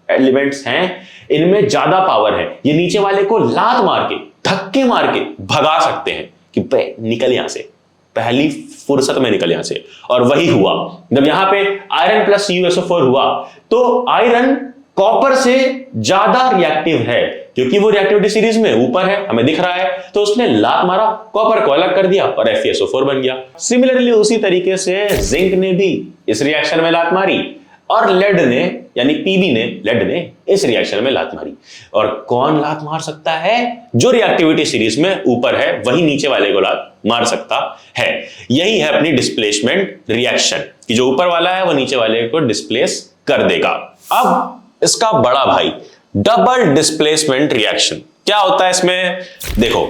एलिमेंट्स हैं, इनमें ज्यादा पावर है, ये नीचे वाले को लात मार के, धक्के मार के भगा सकते हैं कि निकल यहां से, पहली फुर्सत में निकल यहां से। और वही हुआ जब यहां पे आयरन प्लस CuSO4 हुआ, तो आयरन कॉपर से ज्यादा रिएक्टिव है, क्योंकि वो रिएक्टिविटी सीरीज में ऊपर है, हमें दिख रहा है, तो उसने लात मारा, कॉपर को अलग कर दिया और FeSO4 बन गया। सिमिलरली उसी तरीके से जिंक ने भी इस रिएक्शन में लात मारी, और लेड ने, यानी Pb ने, लेड ने इस रिएक्शन में लात मारी। और कौन लात मार सकता है? जो रिएक्टिविटी सीरीज में ऊपर है वही नीचे वाले को लात मार सकता है। यही है अपनी डिस्प्लेसमेंट रिएक्शन, कि जो ऊपर वाला है वो नीचे वाले को डिस्प्लेस कर देगा। अब इसका बड़ा भाई डबल डिस्प्लेसमेंट रिएक्शन क्या होता है इसमें? देखो,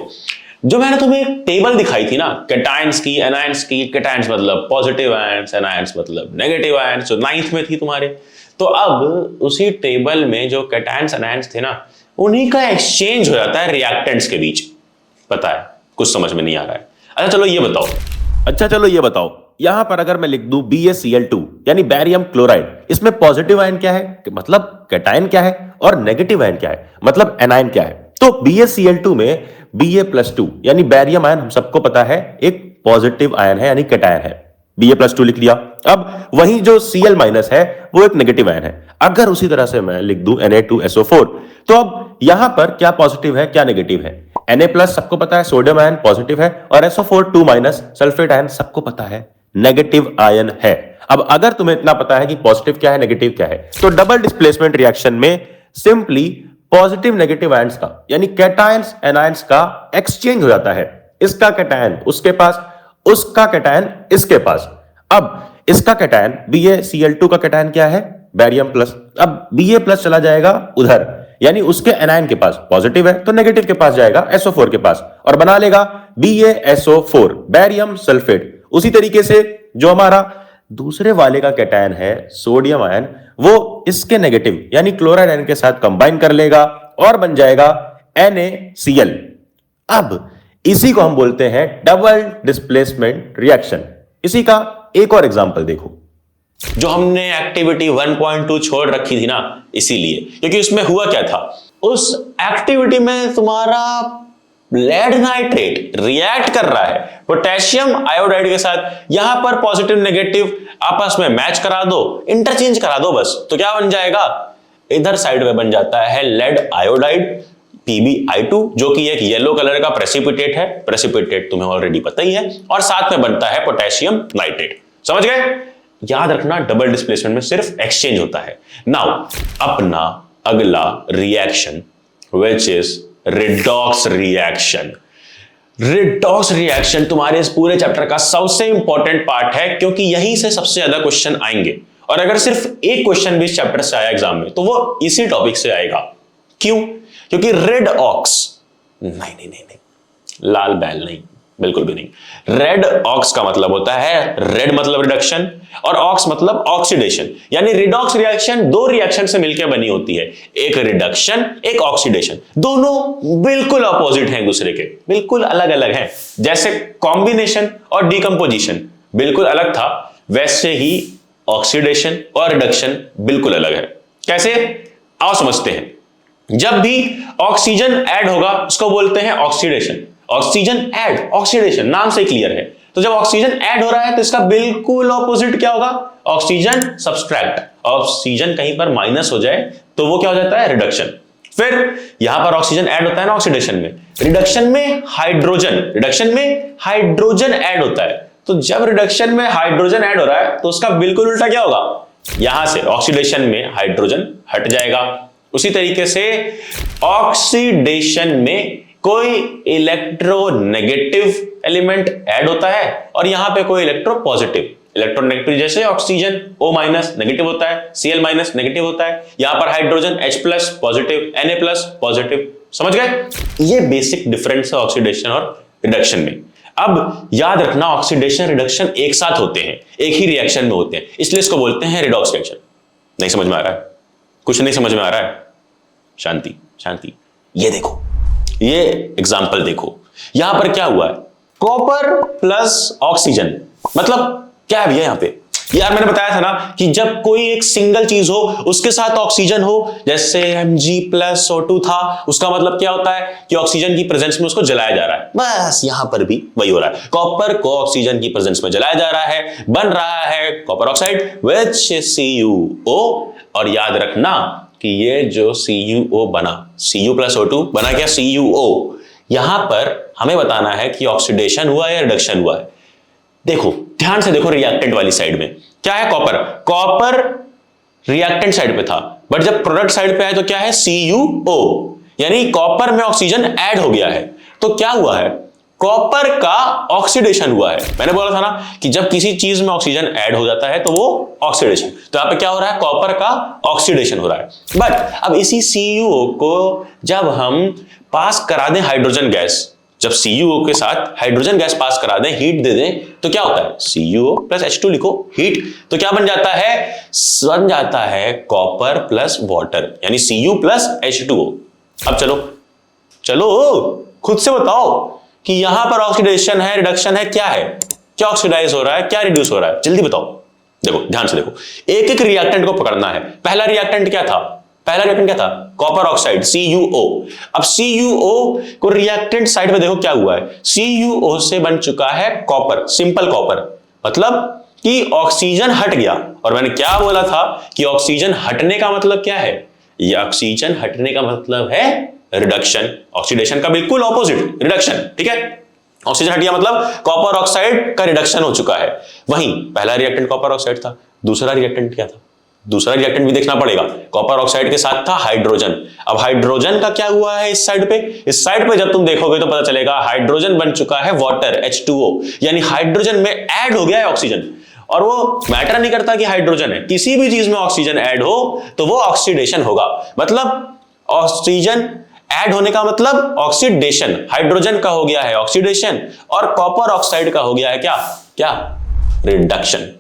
जो मैंने तुम्हें एक टेबल दिखाई थी ना, कैटायंस की, एनायंस की। कैटायंस मतलब पॉजिटिव आयंस, एनायंस मतलब नेगेटिव आयंस, जो 9th में थी तुम्हारे। तो अब उसी टेबल में जो कैटायंस एनायंस थे ना, उन्हीं का एक्सचेंज हो जाता है रिएक्टेंट्स के बीच। पता है कुछ समझ में नहीं आ रहा है? अच्छा चलो ये बताओ, यहां पर अगर मैं लिख दूं BaCl2 यानी बैरियम क्लोराइड, इसमें पॉजिटिव आयन क्या है, मतलब कैटायन क्या है, और नेगेटिव आयन क्या है, मतलब एनायन क्या है? तो BaCl2 में Ba+2 यानी बैरियम आयन हम सबको पता है एक पॉजिटिव आयन है, यानी कैटायन है। Ba+2 लिख लिया। अब वही जो Cl- है वो एक नेगेटिव आयन है। अगर उसी तरह से मैं लिख दूं Na2SO4, तो अब यहां पर क्या पॉजिटिव है क्या नेगेटिव है? Na+ सबको पता है सोडियम आयन पॉजिटिव है, और SO4 2- सल्फेट आयन सबको पता है नेगेटिव आयन है। अब अगर तुम्हें इतना पता है कि पॉजिटिव क्या है नेगेटिव क्या है, तो डबल डिस्प्लेसमेंट रिएक्शन में सिंपली पॉजिटिव नेगेटिव आयंस का, यानी कैटायंस एनायंस का एक्सचेंज हो जाता है। इसका कैटायन उसके पास, उसका कैटायन इसके पास। अब इसका कैटायन BaCl2 का कैटायन क्या है? Barium plus. अब Ba+ चला जाएगा उधर, यानी उसके एनायन के पास पॉजिटिव है, तो नेगेटिव के पास जाएगा SO4 के पास, और बना लेगा BaSO4 बैरियम सल्फेट। उसी तरीके से जो हमारा दूसरे वाले का कैटायन है सोडियम आयन, वो इसके नेगेटिव यानी क्लोराइड आयन के साथ कंबाइन कर लेगा और बन जाएगा NaCl। अब इसी को हम बोलते हैं डबल डिस्प्लेसमेंट रिएक्शन। इसी का एक और एग्जांपल देखो, जो हमने एक्टिविटी 1.2 छोड़ रखी थी ना, इसीलिए, क्योंकि उसमें हुआ क्या था, उस एक्टिविटी में तुम्हारा लेड नाइट्रेट रिएक्ट कर रहा है पोटेशियम आयोडाइड के साथ, यहां पर पॉजिटिव नेगेटिव आपस में मैच करा दो, इंटरचेंज करा दो बस, तो क्या बन जाएगा, इधर साइड में बन जाता है लेड आयोडाइड PbI2, जो कि एक येलो कलर का प्रेसिपिटेट है, प्रेसिपिटेट तुम्हें ऑलरेडी पता ही है, और साथ में बनता है पोटेशियम नाइट्रेट। समझ गए? याद रखना डबल डिस्प्लेसमेंट में सिर्फ एक्सचेंज होता है। नाउ अपना अगला reaction which is redox reaction. Redox reaction तुम्हारे इस पूरे चैप्टर का सबसे इंपॉर्टेंट पार्ट है, क्योंकि यहीं से सबसे ज्यादा क्वेश्चन आएंगे, और अगर सिर्फ एक क्वेश्चन भी इस चैप्टर से आया एग्जाम में तो वो इसी टॉपिक से आएगा। क्यों? क्योंकि रेड ऑक्स, नहीं, लाल बैल नहीं, बिल्कुल भी नहीं। रेड ऑक्स का मतलब होता है, रेड मतलब रिडक्शन और ऑक्स मतलब ऑक्सीडेशन, यानी रिडॉक्स रिएक्शन दो रिएक्शन से मिलकर बनी होती है, एक रिडक्शन एक ऑक्सीडेशन। दोनों बिल्कुल अपोजिट हैं, दूसरे के बिल्कुल अलग अलग हैं। जैसे कॉम्बिनेशन और डिकम्पोजिशन बिल्कुल अलग था, वैसे ही ऑक्सीडेशन और रिडक्शन बिल्कुल अलग है। कैसे? आओ समझते हैं। जब भी ऑक्सीजन ऐड होगा उसको बोलते हैं ऑक्सीडेशन। ऑक्सीजन ऐड, ऑक्सीडेशन नाम से क्लियर है। तो जब ऑक्सीजन ऐड हो रहा है तो इसका बिल्कुल ऑपोजिट क्या होगा, ऑक्सीजन सब्सट्रैक्ट। ऑक्सीजन कहीं पर माइनस हो जाए तो वो क्या हो जाता है, रिडक्शन। फिर यहां पर ऑक्सीजन ऐड होता है ना ऑक्सीडेशन में, रिडक्शन में हाइड्रोजन, रिडक्शन में हाइड्रोजन ऐड होता है। तो जब रिडक्शन में हाइड्रोजन ऐड हो रहा है तो उसका बिल्कुल उल्टा क्या होगा, यहां से ऑक्सीडेशन में हाइड्रोजन हट जाएगा। उसी तरीके से ऑक्सीडेशन में कोई इलेक्ट्रोनेगेटिव एलिमेंट ऐड होता है और यहां पे कोई इलेक्ट्रोपॉजिटिव। इलेक्ट्रोनेगेटिव जैसे ऑक्सीजन O- नेगेटिव होता है, Cl- नेगेटिव होता है, यहां पर hydrogen H+ positive, Na+ positive. समझ गए? ये बेसिक डिफरेंस है ऑक्सीडेशन और रिडक्शन में। अब याद रखना ऑक्सीडेशन रिडक्शन एक साथ होते हैं, एक ही रिएक्शन में होते हैं, इसलिए इसको बोलते हैं रिडॉक्स रिएक्शन। नहीं समझ में आ रहा है? कुछ नहीं समझ में आ रहा है? शांति शांति। ये देखो, ये एग्जाम्पल देखो, यहां पर क्या हुआ है, कॉपर प्लस ऑक्सीजन, मतलब क्या है भैया यहां पे, यार मैंने बताया था ना कि जब कोई एक सिंगल चीज हो उसके साथ ऑक्सीजन हो, जैसे Mg+O2 था, उसका मतलब क्या होता है कि ऑक्सीजन की प्रेजेंस में उसको जलाया जा रहा है। बस यहां पर भी वही हो रहा है, कॉपर को ऑक्सीजन की प्रेजेंस में जलाया जा रहा है, बन रहा है कॉपर ऑक्साइड विच CuO। और याद रखना कि ये जो CuO बना, Cu+O2 बना क्या, CuO। यहां पर हमें बताना है कि ऑक्सीडेशन हुआ या रिडक्शन हुआ है। देखो ध्यान से देखो, रिएक्टेंट वाली साइड में क्या है, कॉपर। कॉपर रिएक्टेंट साइड पे था, बट जब प्रोडक्ट साइड पे है तो क्या है, CuO, यानी कॉपर में ऑक्सीजन ऐड हो गया है। तो क्या हुआ है, कॉपर का ऑक्सीडेशन हुआ है। मैंने बोला था ना कि जब किसी चीज में ऑक्सीजन ऐड हो जाता है तो वो ऑक्सीडेशन, तो यहां पे क्या हो रहा है, कॉपर का ऑक्सीडेशन हो रहा है। बट अब इसी CuO को जब हम पास करा दें हाइड्रोजन गैस, जब CuO के साथ हाइड्रोजन गैस पास करा दें, हीट दे दें, तो क्या होता है, CuO+H2 लिखो, हीट, तो क्या बन जाता है, बन जाता है कॉपर प्लस वाटर, यानी Cu+H2O। अब चलो चलो खुद से बताओ कि यहां पर ऑक्सीडेशन है, रिडक्शन है, क्या है, क्या ऑक्सीडाइज हो रहा है, क्या रिड्यूस हो रहा है, जल्दी बताओ। देखो ध्यान से देखो, एक एक रिएक्टेंट को पकड़ना है। पहला रिएक्टेंट क्या था, कॉपर ऑक्साइड CuO। अब CuO को रिएक्टेंट साइड में देखो क्या हुआ है, CuO से बन चुका है कॉपर, सिंपल कॉपर, मतलब कि ऑक्सीजन हट गया। और मैंने क्या बोला था कि ऑक्सीजन हटने का मतलब क्या है, ये ऑक्सीजन हटने का मतलब है रिडक्शन। ऑक्सीडेशन का बिल्कुल ऑपोजिट रिडक्शन, ठीक है। ऑक्सीजन हट गया मतलब कॉपर ऑक्साइड का रिडक्शन हो चुका है। वहीं पहला रिएक्टेंट कॉपर ऑक्साइड था, दूसरा रिएक्टेंट क्या था, दूसरा रिएक्टेंट भी देखना पड़ेगा। कॉपर ऑक्साइड के साथ था हाइड्रोजन। अब हाइड्रोजन का क्या हुआ है इस साइड पे, इस साइड पे जब तुम देखोगे तो पता चलेगा हाइड्रोजन बन चुका है वाटर H2O, यानी हाइड्रोजन में ऐड हो गया है ऑक्सीजन। और वो मैटर नहीं करता कि हाइड्रोजन है, किसी भी चीज में ऑक्सीजन ऐड हो तो वो ऑक्सीडेशन होगा। मतलब ऑक्सीजन ऐड होने का मतलब ऑक्सीडेशन, हाइड्रोजन का हो गया है ऑक्सीडेशन और कॉपर ऑक्साइड का हो गया है क्या क्या, रिडक्शन।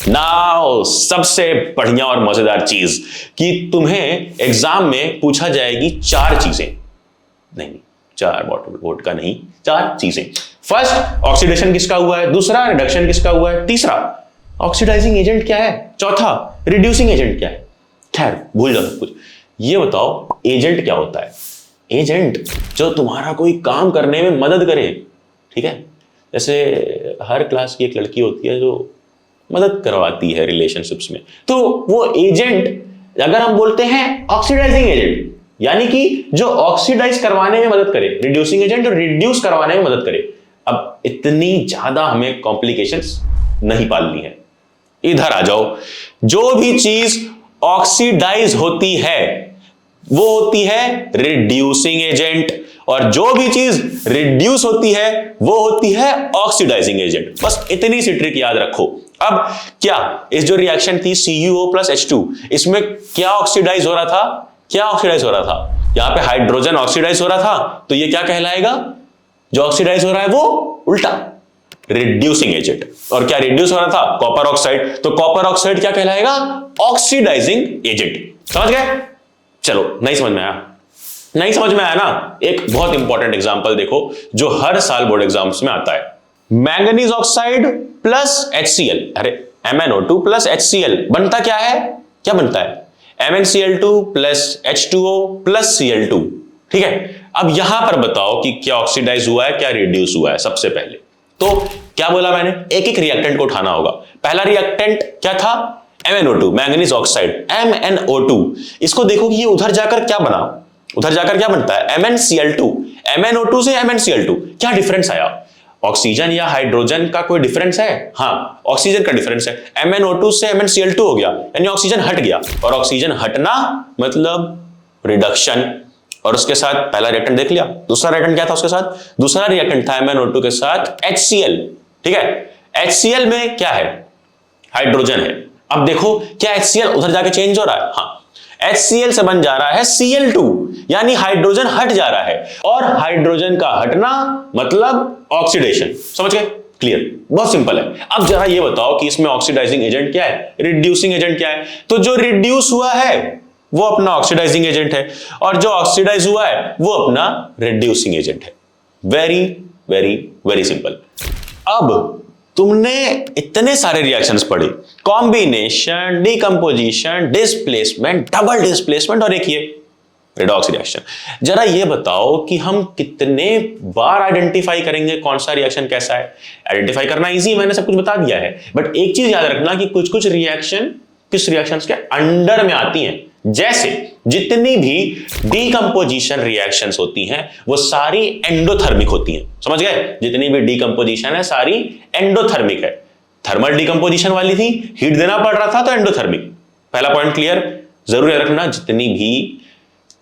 नाउ सबसे बढ़िया और मजेदार चीज कि तुम्हें एग्जाम में पूछा जाएगी चार चीजें, नहीं चार बॉटल वोट का नहीं, चार चीजें। फर्स्ट ऑक्सीडेशन किसका हुआ है, दूसरा रिडक्शन किसका हुआ है, तीसरा ऑक्सीडाइजिंग एजेंट क्या है, चौथा रिड्यूसिंग एजेंट क्या है। खैर भूल जाओ सब कुछ, ये बताओ एजेंट क्या होता है। एजेंट जो तुम्हारा कोई काम करने में मदद करे, ठीक है। जैसे हर क्लास की एक लड़की होती है जो मदद करवाती है रिलेशनशिप्स में, तो वो एजेंट अगर हम बोलते हैं ऑक्सीडाइजिंग एजेंट, यानी कि जो ऑक्सीडाइज करवाने में मदद करे, रिड्यूसिंग एजेंट जो रिड्यूस करवाने में मदद करे। अब इतनी ज्यादा हमें कॉम्प्लिकेशंस नहीं पालनी है, इधर आ जाओ। जो भी चीज ऑक्सीडाइज होती है वो होती है रिड्यूसिंग एजेंट, और जो भी चीज रिड्यूस होती है वो होती है ऑक्सीडाइजिंग एजेंट। बस इतनी सी ट्रिक याद रखो। अब क्या इस जो रिएक्शन थी CuO प्लस H2, इसमें क्या ऑक्सीडाइज हो रहा था? क्या ऑक्सीडाइज हो रहा था? यहां पे हाइड्रोजन ऑक्सीडाइज हो रहा था, तो ये क्या कहलाएगा? जो ऑक्सीडाइज हो रहा है वो उल्टा रिड्यूसिंग एजेंट। और क्या रिड्यूस हो रहा था? कॉपर ऑक्साइड, तो कॉपर ऑक्साइड क्या कहलाएगा? Oxidising agent. समझ गए? चलो, नहीं समझ में आया? नहीं समझ में आया ना? एक बहुत इंपॉर्टेंट एग्जांपल देखो जो हर साल बोर्ड एग्जाम्स में आता है। मैंगनीज ऑक्साइड प्लस HCl, अरे MnO2 प्लस HCl बनता क्या है? क्या बनता है? MnCl2 plus H2O plus Cl2, ठीक है। अब यहां पर बताओ कि क्या ऑक्सीडाइज हुआ है, क्या रिड्यूस हुआ है? सबसे पहले तो क्या बोला मैंने? एक एक रिएक्टेंट को उठाना होगा। पहला रिएक्टेंट क्या था? MnO2, manganese oxide, MnO2। इसको देखो कि ये उधर जाकर क्या बना, उधर जाकर क्या बनता है? MnCl2। MnO2 से MnCl2 क्या डिफरेंस आया? ऑक्सीजन या हाइड्रोजन का कोई डिफरेंस है? हाँ, ऑक्सीजन का डिफरेंस है। MnO2 से MnCl2 हो गया, यानी ऑक्सीजन हट गया, और ऑक्सीजन हटना मतलब रिडक्शन। और उसके साथ पहला रिएक्टेंट देख लिया। दूसरा रिएक्टेंट क्या था उसके साथ? दूसरा रिएक्टेंट था MnO2 के साथ HCl, ठीक है। HCl में क्या है? हाइड्रोजन है। अब देखो क्या HCl उधर जाके चेंज हो रहा है? हाँ, HCl से बन जा रहा है Cl2, यानी हाइड्रोजन हट जा रहा है, और हाइड्रोजन का हटना मतलब ऑक्सीडेशन। समझ गए? क्लियर? बहुत सिंपल है। अब जरा ये बताओ कि इसमें ऑक्सीडाइजिंग एजेंट क्या है, रिड्यूसिंग एजेंट क्या है? तो जो रिड्यूस हुआ है वो अपना ऑक्सीडाइजिंग एजेंट है, और जो ऑक्सीडाइज हुआ है वो अपना रिड्यूसिंग एजेंट है। Very very very simple. अब तुमने इतने सारे रिएक्शंस पढ़े, combination, decomposition, displacement, double displacement, और एक ये रिडॉक्स रिएक्शन। जरा ये बताओ कि हम कितने बार आइडेंटिफाई करेंगे कौन सा रिएक्शन कैसा है? आइडेंटिफाई करना इजी, मैंने सब कुछ बता दिया है, बट एक चीज याद रखना कि कुछ कुछ रिएक्शन किस रिएक्शंस के अंडर में आती हैं। जैसे जितनी भी डीकंपोजिशन रिएक्शंस होती हैं वो सारी एंडोथर्मिक होती हैं। समझ गए? जितनी भी डीकंपोजिशन है सारी एंडोथर्मिक है। थर्मल डीकंपोजिशन वाली थी, हीट देना पड़ रहा था, तो एंडोथर्मिक। पहला पॉइंट क्लियर? जरूर याद रखना, जितनी भी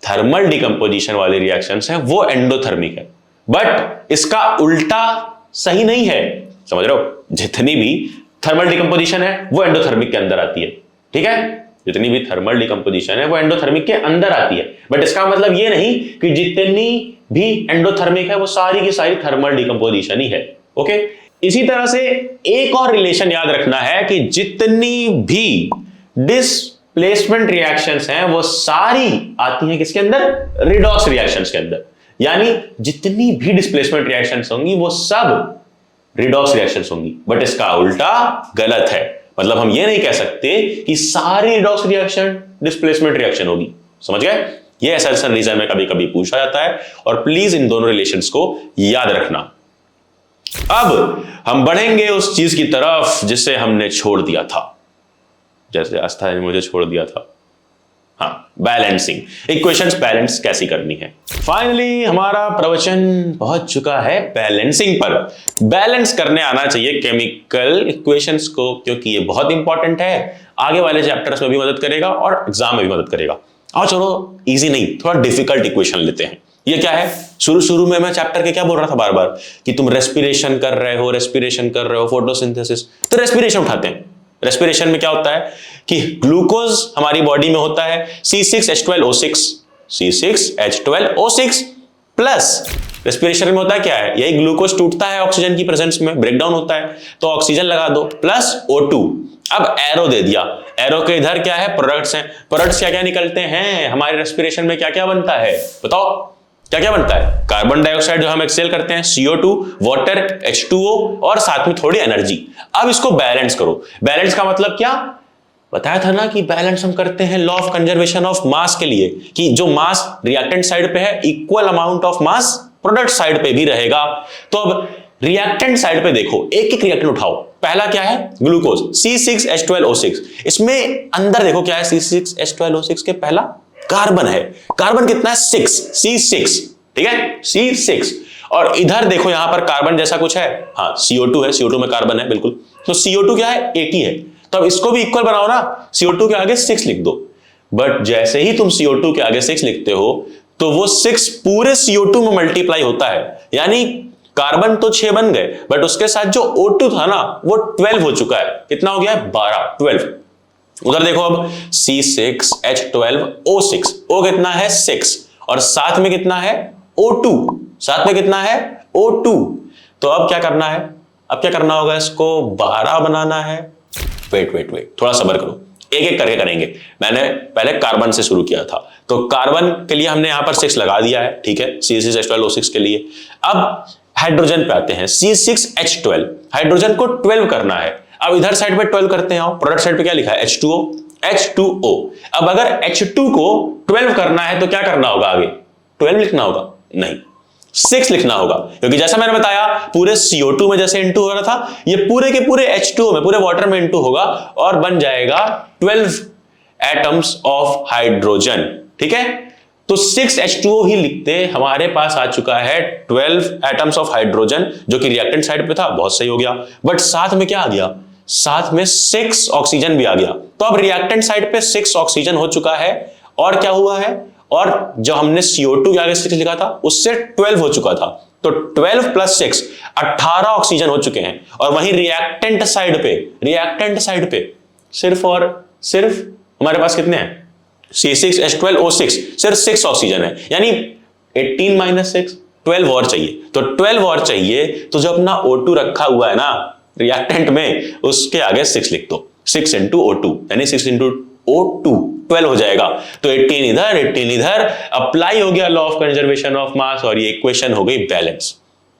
थर्मल डीकंपोजिशन वाली रिएक्शंस हैं वो एंडोथर्मिक है, बट इसका उल्टा सही नहीं है। समझ रहे हो? जितनी भी थर्मल डीकंपोजिशन है वो एंडोथर्मिक के अंदर आती है, ठीक है। जितनी भी थर्मल डीकंपोजिशन है वो एंडोथर्मिक के अंदर आती है, बट इसका मतलब ये नहीं कि जितनी भी एंडोथर्मिक है वो सारी की सारी थर्मल डीकंपोजिशन ही है। ओके, इसी तरह से एक और रिलेशन याद रखना है कि जितनी भी डिस्प्लेसमेंट रिएक्शंस हैं वो सारी आती हैं किसके अंदर? रिडॉक्स रिएक्शंस के अंदर। यानी जितनी भी डिस्प्लेसमेंट रिएक्शंस होंगी वो सब रिडॉक्स रिएक्शंस होंगी, बट इसका उल्टा गलत है। मतलब हम ये नहीं कह सकते कि सारी रिडॉक्स रिएक्शन डिस्प्लेसमेंट रिएक्शन होगी। समझ गए? ये एसएलसन रीजन में कभी कभी पूछा जाता है, और प्लीज इन दोनों रिलेशंस को याद रखना। अब हम बढ़ेंगे उस चीज की तरफ जिसे हमने छोड़ दिया था, जैसे आस्था ने मुझे छोड़ दिया था। हाँ, बैलेंसिंग इक्वेशंस बैलेंस कैसी करनी है। फाइनली हमारा प्रवचन पहुंच चुका है बैलेंसिंग पर। बैलेंस करने आना चाहिए केमिकल इक्वेशंस को, क्योंकि ये बहुत इंपॉर्टेंट है, आगे वाले चैप्टर्स में भी मदद करेगा और एग्जाम में भी मदद करेगा। और चलो इजी नहीं, थोड़ा डिफिकल्ट इक्वेशन लेते हैं। ये क्या है? शुरू में मैं चैप्टर के क्या बोल रहा था बार बार कि तुम रेस्पिरेशन कर रहे हो, फोटोसिंथेसिस, तो रेस्पिरेशन उठाते हैं। रेस्पिरेशन में क्या होता है कि ग्लूकोज हमारी बॉडी में होता है C6H12O6 प्लस रेस्पिरेशन में होता है क्या है? यही ग्लूकोज टूटता है ऑक्सीजन की प्रेजेंस में, ब्रेकडाउन होता है, तो ऑक्सीजन लगा दो प्लस O2। अब एरो दे दिया, एरो के इधर क्या है? प्रोडक्ट्स हैं। प्रोडक्ट्स क्या क्या निकलते हैं? हमारे रेस्पिरेशन में क्या क्या बनता है बताओ? क्या क्या बनता है? कार्बन डाइऑक्साइड जो हम एक्सेल करते हैं, CO2, वाटर, H2O, और साथ में थोड़ी एनर्जी। अब इसको बैलेंस करो। बैलेंस का मतलब क्या? बताया था ना कि बैलेंस हम करते हैं law of conservation of mass के लिए, कि जो मास रिएक्टेंट साइड पे है equal amount of mass product side पे भी रहेगा। तो अब रिएक्टेंट साइड पे देखो, एक एक रिएक्टेंट उठाओ। पहला क्या है? Glucose C6H12O6। इसमें अंदर देखो क्या है? C6H12O6 के पहला कार्बन है। कार्बन कितना है? 6, C6, ठीक है, C6। और इधर देखो यहां पर कार्बन जैसा कुछ है, हाँ CO2 है, CO2 में कार्बन है बिल्कुल। तो CO2 क्या है? 80 है। तो अब इसको भी इक्वल बनाओ ना, CO2 के आगे 6 लिख दो। बट जैसे ही तुम CO2 के आगे 6 लिखते हो तो वो 6 पूरे CO2 में मल्टीप्लाई होता है, यानी कार्बन तो 6 बन गए, बट उसके साथ जो O2 था ना वो 12 हो चुका है। कितना हो गया है? 12, 12। उधर देखो अब C6H12O6, O कितना है? 6, और साथ में कितना है? O2, साथ में कितना है? O2। तो अब क्या करना है? अब क्या करना होगा? इसको 12 बनाना है। वेट, थोड़ा सब्र करो, एक एक करके करेंगे। मैंने पहले कार्बन से शुरू किया था, तो कार्बन के लिए हमने यहां पर 6 लगा दिया है, ठीक है, C6H12O6 के लिए। अब हाइड्रोजन पे आते हैं, C6H12, हाइड्रोजन को 12 करना है। अब इधर साइड पे 12 करते हैं, प्रोडक्ट साइड पे क्या लिखा है? H2O। अब अगर H2 को 12 करना है तो क्या करना होगा? आगे 12 लिखना होगा? नहीं, 6 लिखना होगा, क्योंकि जैसा मैंने बताया पूरे CO2 में जैसे N2 हो रहा था, ये पूरे के पूरे H2O में, पूरे वाटर में N2 होगा और बन जाएगा 12 एटम्स ऑफ हाइड्रोजन, ठीक है। तो 6H2O ही लिखते, हमारे पास आ चुका है 12 एटम्स ऑफ हाइड्रोजन, जो कि रिएक्टेंट साइड पे था, बहुत सही हो गया। बट साथ में क्या आ गया? साथ में 6 ऑक्सीजन भी आ गया। तो अब रिएक्टेंट साइड पे 6 ऑक्सीजन हो चुका है, और क्या हुआ है? और जो हमने CO2 के आगे 6 लिखा था उससे 12 हो चुका था, तो 12 प्लस 6 18 ऑक्सीजन हो चुके हैं। और वहीं रिएक्टेंट साइड पे सिर्फ और सिर्फ हमारे पास कितने हैं? C6H12O6, सिर्फ 6 ऑक्सीजन है, यानी 18 माइनस 6, 12 और चाहिए। तो 12 और चाहिए, तो जो अपना O2 रखा हुआ है ना रिएक्टेंट में, उसके आगे 6 लिख दो। 6 इंटू O2, यानी 6 इंटू O2 12 हो जाएगा। तो 18 इधर, 18 इधर, अप्लाई हो गया law of conservation of mass, और ये इक्वेशन हो गई बैलेंस।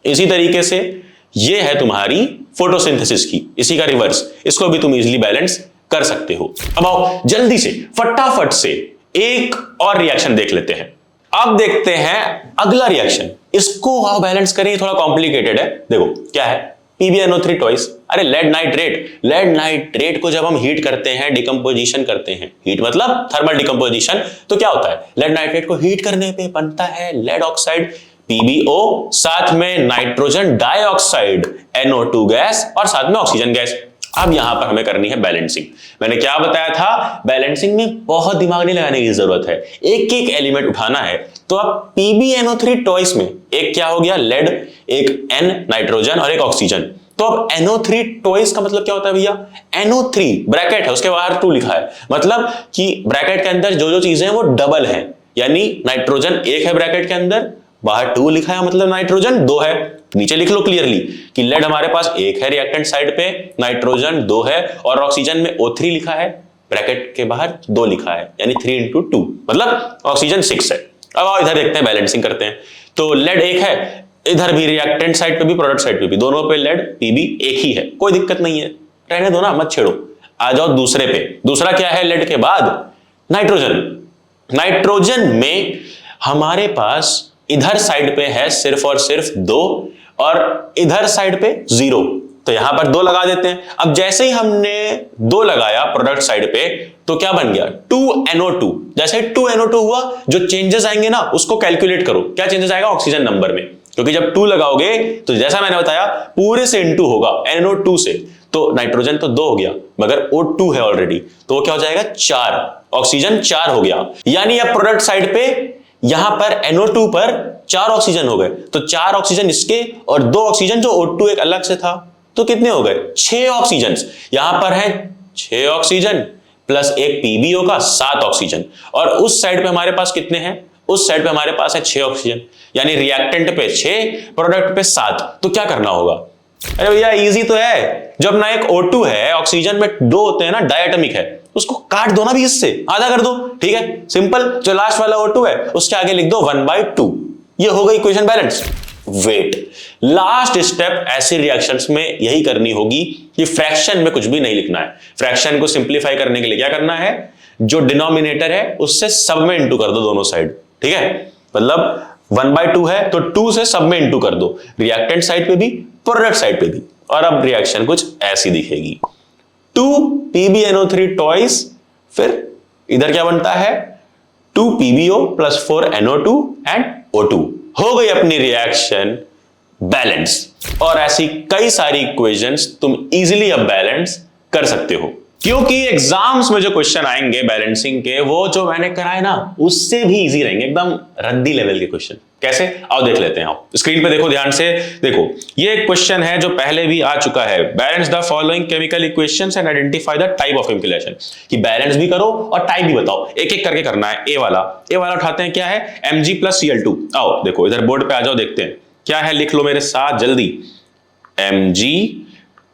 इसी तरीके से ये है तुम्हारी फोटोसिंथेसिस की, इसी का रिवर्स, इसको भी तुम इजीली बैलेंस कर सकते हो। अब आओ जल्दी से फटाफट से एक और रिएक्शन देख लेते हैं। अब देखते हैं अगला रिएक्शन, इसको आओ बैलेंस करें, थोड़ा कॉम्प्लिकेटेड है। देखो क्या है? PbNO3 twice. अरे लेड नाइट्रेट को जब हम हीट करते हैं, डिकम्पोजिशन करते हैं, हीट मतलब थर्मल डिकम्पोजिशन, तो क्या होता है? लेड नाइट्रेट को हीट करने पे बनता है लेड ऑक्साइड PbO, साथ में नाइट्रोजन डाइऑक्साइड NO2 गैस, और साथ में ऑक्सीजन गैस। अब यहां पर हमें करनी है बैलेंसिंग। मैंने क्या बताया था? बैलेंसिंग में बहुत दिमाग नहीं लगाने की जरूरत है, एक एक एलिमेंट उठाना है। तो अब PbNO3 ट्वाइस में एक क्या हो गया? लेड, एक N नाइट्रोजन और एक ऑक्सीजन। तो अब NO3 ट्वाइस का मतलब क्या होता है भैया? NO3 ब्रैकेट है, उसके बाहर 2 लिखा है, मतलब कि ब्रैकेट के अंदर जो जो चीजें हैं वो डबल हैं, यानी नाइट्रोजन 1 है ब्रैकेट के अंदर, बाहर 2 लिखा है, मतलब नाइट्रोजन 2 है। नीचे लिख लो क्लियरली कि लेड हमारे पास 1 है रिएक्टेंट साइड पे, नाइट्रोजन 2 है, और ऑक्सीजन में O3 लिखा है, ब्रैकेट के बाहर 2 लिखा है, यानी 3 इंटू 2, मतलब ऑक्सीजन 6 है। अब आओ इधर देखते हैं, बैलेंसिंग करते हैं। तो लेड 1 है, इधर भी रिएक्टेंट साइड पे भी प्रोडक्ट साइड पे भी, दोनों पे लेड Pb 1 ही है, कोई दिक्कत नहीं है, रहने दो ना, मत छेड़ो। आ जाओ दूसरे पे। दूसरा क्या है लेड के बाद? नाइट्रोजन में हमारे पास इधर साइड पे है सिर्फ और सिर्फ 2, और इधर साइड पे 0, तो यहां पर 2 लगा देते हैं। अब जैसे ही हमने 2 लगाया प्रोडक्ट साइड पे, तो क्या बन गया? 2NO2। जैसे 2NO2 हुआ, जो चेंजेस आएंगे ना उसको कैलकुलेट करो, क्या चेंजेस आएगा? ऑक्सीजन नंबर में, क्योंकि जब 2 लगाओगे तो जैसा मैंने बताया पूरे से इनटू होगा NO2 से, तो नाइट्रोजन तो 2 हो गया, मगर O2 है ऑलरेडी, तो वो क्या हो जाएगा? 4, ऑक्सीजन 4 हो गया। यानी अब प्रोडक्ट साइड पे यहां पर NO2 पर 4 ऑक्सीजन हो गए, तो 4 ऑक्सीजन इसके और 2 ऑक्सीजन जो O2 एक अलग से था, तो कितने हो गए? 6 ऑक्सीजन। यहां पर है 6 ऑक्सीजन प्लस एक PbO का 7 ऑक्सीजन, और उस साइड पे हमारे पास कितने हैं? उस साइड पे हमारे पास है 6 ऑक्सीजन, यानी रिएक्टेंट पे 6, प्रोडक्ट पे 7। तो क्या करना होगा? अरे भैया इजी तो है, जो अपना एक O2 है, ऑक्सीजन में 2 होते हैं ना, डायटोमिक है, उसको काट दो ना 20 से, आधा कर दो, ठीक है, सिंपल। जो लास्ट वाला O2 है उसके आगे लिख दो 1/2, ये हो गई equation balance. Wait. Last step ऐसे रिएक्शंस में यही करनी होगी कि फ्रैक्शन में कुछ भी नहीं लिखना है। फ्रैक्शन को सिंप्लीफाई करने के लिए क्या करना है, जो डिनोमिनेटर है उससे सब में इंटू कर दो दोनों साइड, ठीक है। मतलब 1/2 है तो 2 से सब में इंटू कर दो, रिएक्टेंट साइड पे भी प्रोडक्ट साइड पे भी, और अब रिएक्शन कुछ ऐसी दिखेगी, 2 PbNO3 टॉइस, फिर इधर क्या बनता है 2 PbO + 4 NO2 एंड O2। हो गई अपनी रिएक्शन बैलेंस। और ऐसी कई सारी इक्वेशंस तुम इजीली अब बैलेंस कर सकते हो, क्योंकि एग्जाम्स में जो क्वेश्चन आएंगे बैलेंसिंग के, वो जो मैंने कराए ना उससे भी इजी रहेंगे, एकदम रद्दी लेवल के क्वेश्चन। कैसे, आओ देख लेते हैं। आओ स्क्रीन पे देखो, ध्यान से देखो। ये एक क्वेश्चन है जो पहले भी आ चुका है, balance the following chemical equations and identify the type of इम्पिलेशन, कि बैलेंस भी करो और टाइप भी बताओ, एक एक करके करना है। ए वाला उठाते हैं, क्या है Mg + Cl2। आओ देखो इधर बोर्ड पे आ जाओ, देखते हैं क्या है, लिख लो मेरे साथ जल्दी, Mg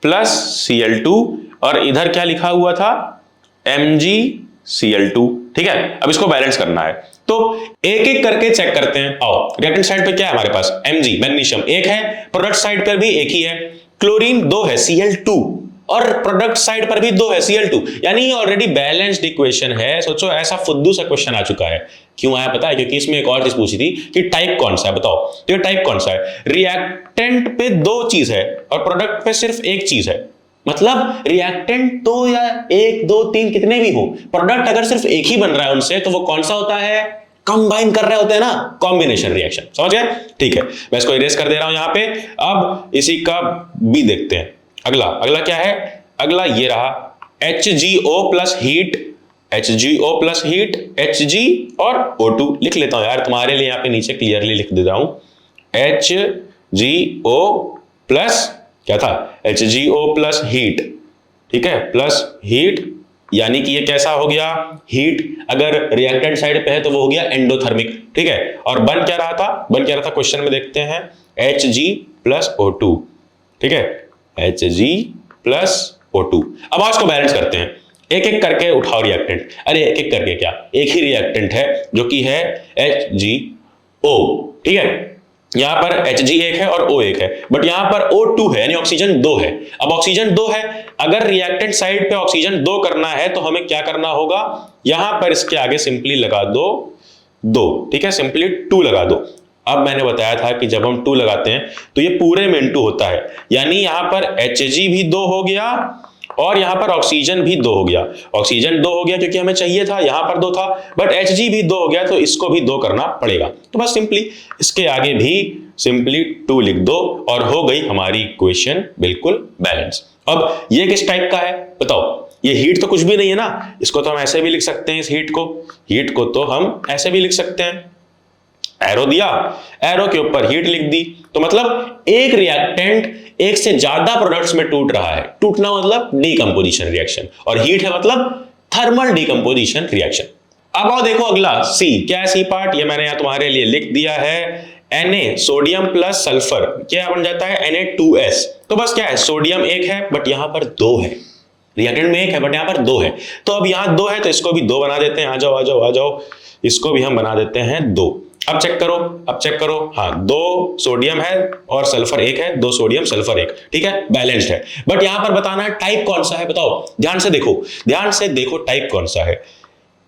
+ Cl2, और इधर क्या लिखा हुआ था MgCl2, ठीक है। अब इसको बैलेंस करना है तो एक एक करके चेक करते हैं। आओ रिएक्टेंट साइड पे क्या है हमारे पास, Mg मैग्नीशियम एक है, प्रोडक्ट साइड पर भी एक ही है, क्लोरीन 2 है Cl2, और प्रोडक्ट साइड पर भी 2 है Cl2, यानी ऑलरेडी बैलेंस्ड इक्वेशन है। सोचो ऐसा फुद्दू सा क्वेश्चन आ चुका है, क्यों आया पता है, क्योंकि इसमें एक और चीज पूछी थी कि टाइप कौन सा है, बताओ तो ये टाइप कौन सा है। रिएक्टेंट पे 2 चीज है और प्रोडक्ट पे सिर्फ एक चीज है, मतलब रिएक्टेंट तो या 1 2 3 कितने भी हो, प्रोडक्ट अगर सिर्फ एक ही बन रहा है उनसे, तो वो कौन सा होता है, कंबाइन कर रहे होते हैं ना, कॉम्बिनेशन रिएक्शन, समझ गए। ठीक है, मैं इसको इरेज कर दे रहा हूं यहां पे। अब इसी का बी देखते हैं। अगला क्या है, अगला ये रहा HgO + heat, HgO + heat, Hg और O2 लिख लेता हूं यार तुम्हारे लिए, यहां पे नीचे क्लियरली लिख देता हूं, HgO प्लस क्या था, HgO + हीट, ठीक है, प्लस हीट, यानी कि ये कैसा हो गया, हीट अगर रिएक्टेंट साइड पे है तो वो हो गया एंडोथर्मिक, ठीक है। और बन क्या रहा था क्वेश्चन में देखते हैं, Hg + O2, ठीक है, Hg + O2। अब आज को बैलेंस करते हैं, एक एक करके उठाओ रिएक्टेंट। अरे एक एक करके क्या, एक ही रिएक्टेंट है जो कि है HgO, ठीक है। यहां पर Hg एक है और O एक है, बट यहां पर O2 है, यानी ऑक्सीजन 2 है। अब ऑक्सीजन 2 है, अगर रिएक्टेंट साइड पे ऑक्सीजन 2 करना है तो हमें क्या करना होगा, यहां पर इसके आगे सिंपली लगा दो 2, ठीक है, सिंपली 2 लगा दो। अब मैंने बताया था कि जब हम 2 लगाते हैं तो ये पूरे में इंटू होता है, यानी यहां पर Hg भी 2 हो गया और यहां पर ऑक्सीजन भी 2 हो गया। ऑक्सीजन 2 हो गया क्योंकि हमें चाहिए था, यहां पर 2 था, बट Hg भी 2 हो गया तो इसको भी 2 करना पड़ेगा। तो बस सिंपली इसके आगे भी सिंपली 2 लिख दो और हो गई हमारी इक्वेशन बिल्कुल बैलेंस। अब ये किस टाइप का है बताओ, ये हीट तो कुछ भी नहीं है ना, इसको तो हम ऐसे भी लिख सकते हैं, इस हीट को तो हम ऐसे भी लिख सकते हैं, एरो दिया, एरो के ऊपर हीट लिख दी, तो मतलब एक रिएक्टेंट एक से ज्यादा प्रोडक्ट्स में टूट रहा है। टूटना मतलब डीकंपोजिशन रिएक्शन, और हीट है मतलब थर्मल डीकंपोजिशन रिएक्शन। अब आओ देखो अगला सी, क्या है सी पार्ट, ये मैंने यहां तुम्हारे लिए लिख दिया है, Na सोडियम + सल्फर क्या बन जाता है Na2S। तो बस क्या है, सोडियम एक है बट यहां पर 2 है, रिएक्टेंट में एक है बट यहां पर 2 है, तो अब यहां 2 है तो इसको भी 2 बना देते हैं। आ जाओ, इसको भी हम बना देते हैं 2। अब चेक करो, हाँ 2 सोडियम है और सल्फर 1 है, 2 सोडियम सल्फर 1, ठीक है, बैलेंस्ड है। बट यहां पर बताना है टाइप कौन सा है, बताओ, ध्यान से देखो टाइप कौन सा है।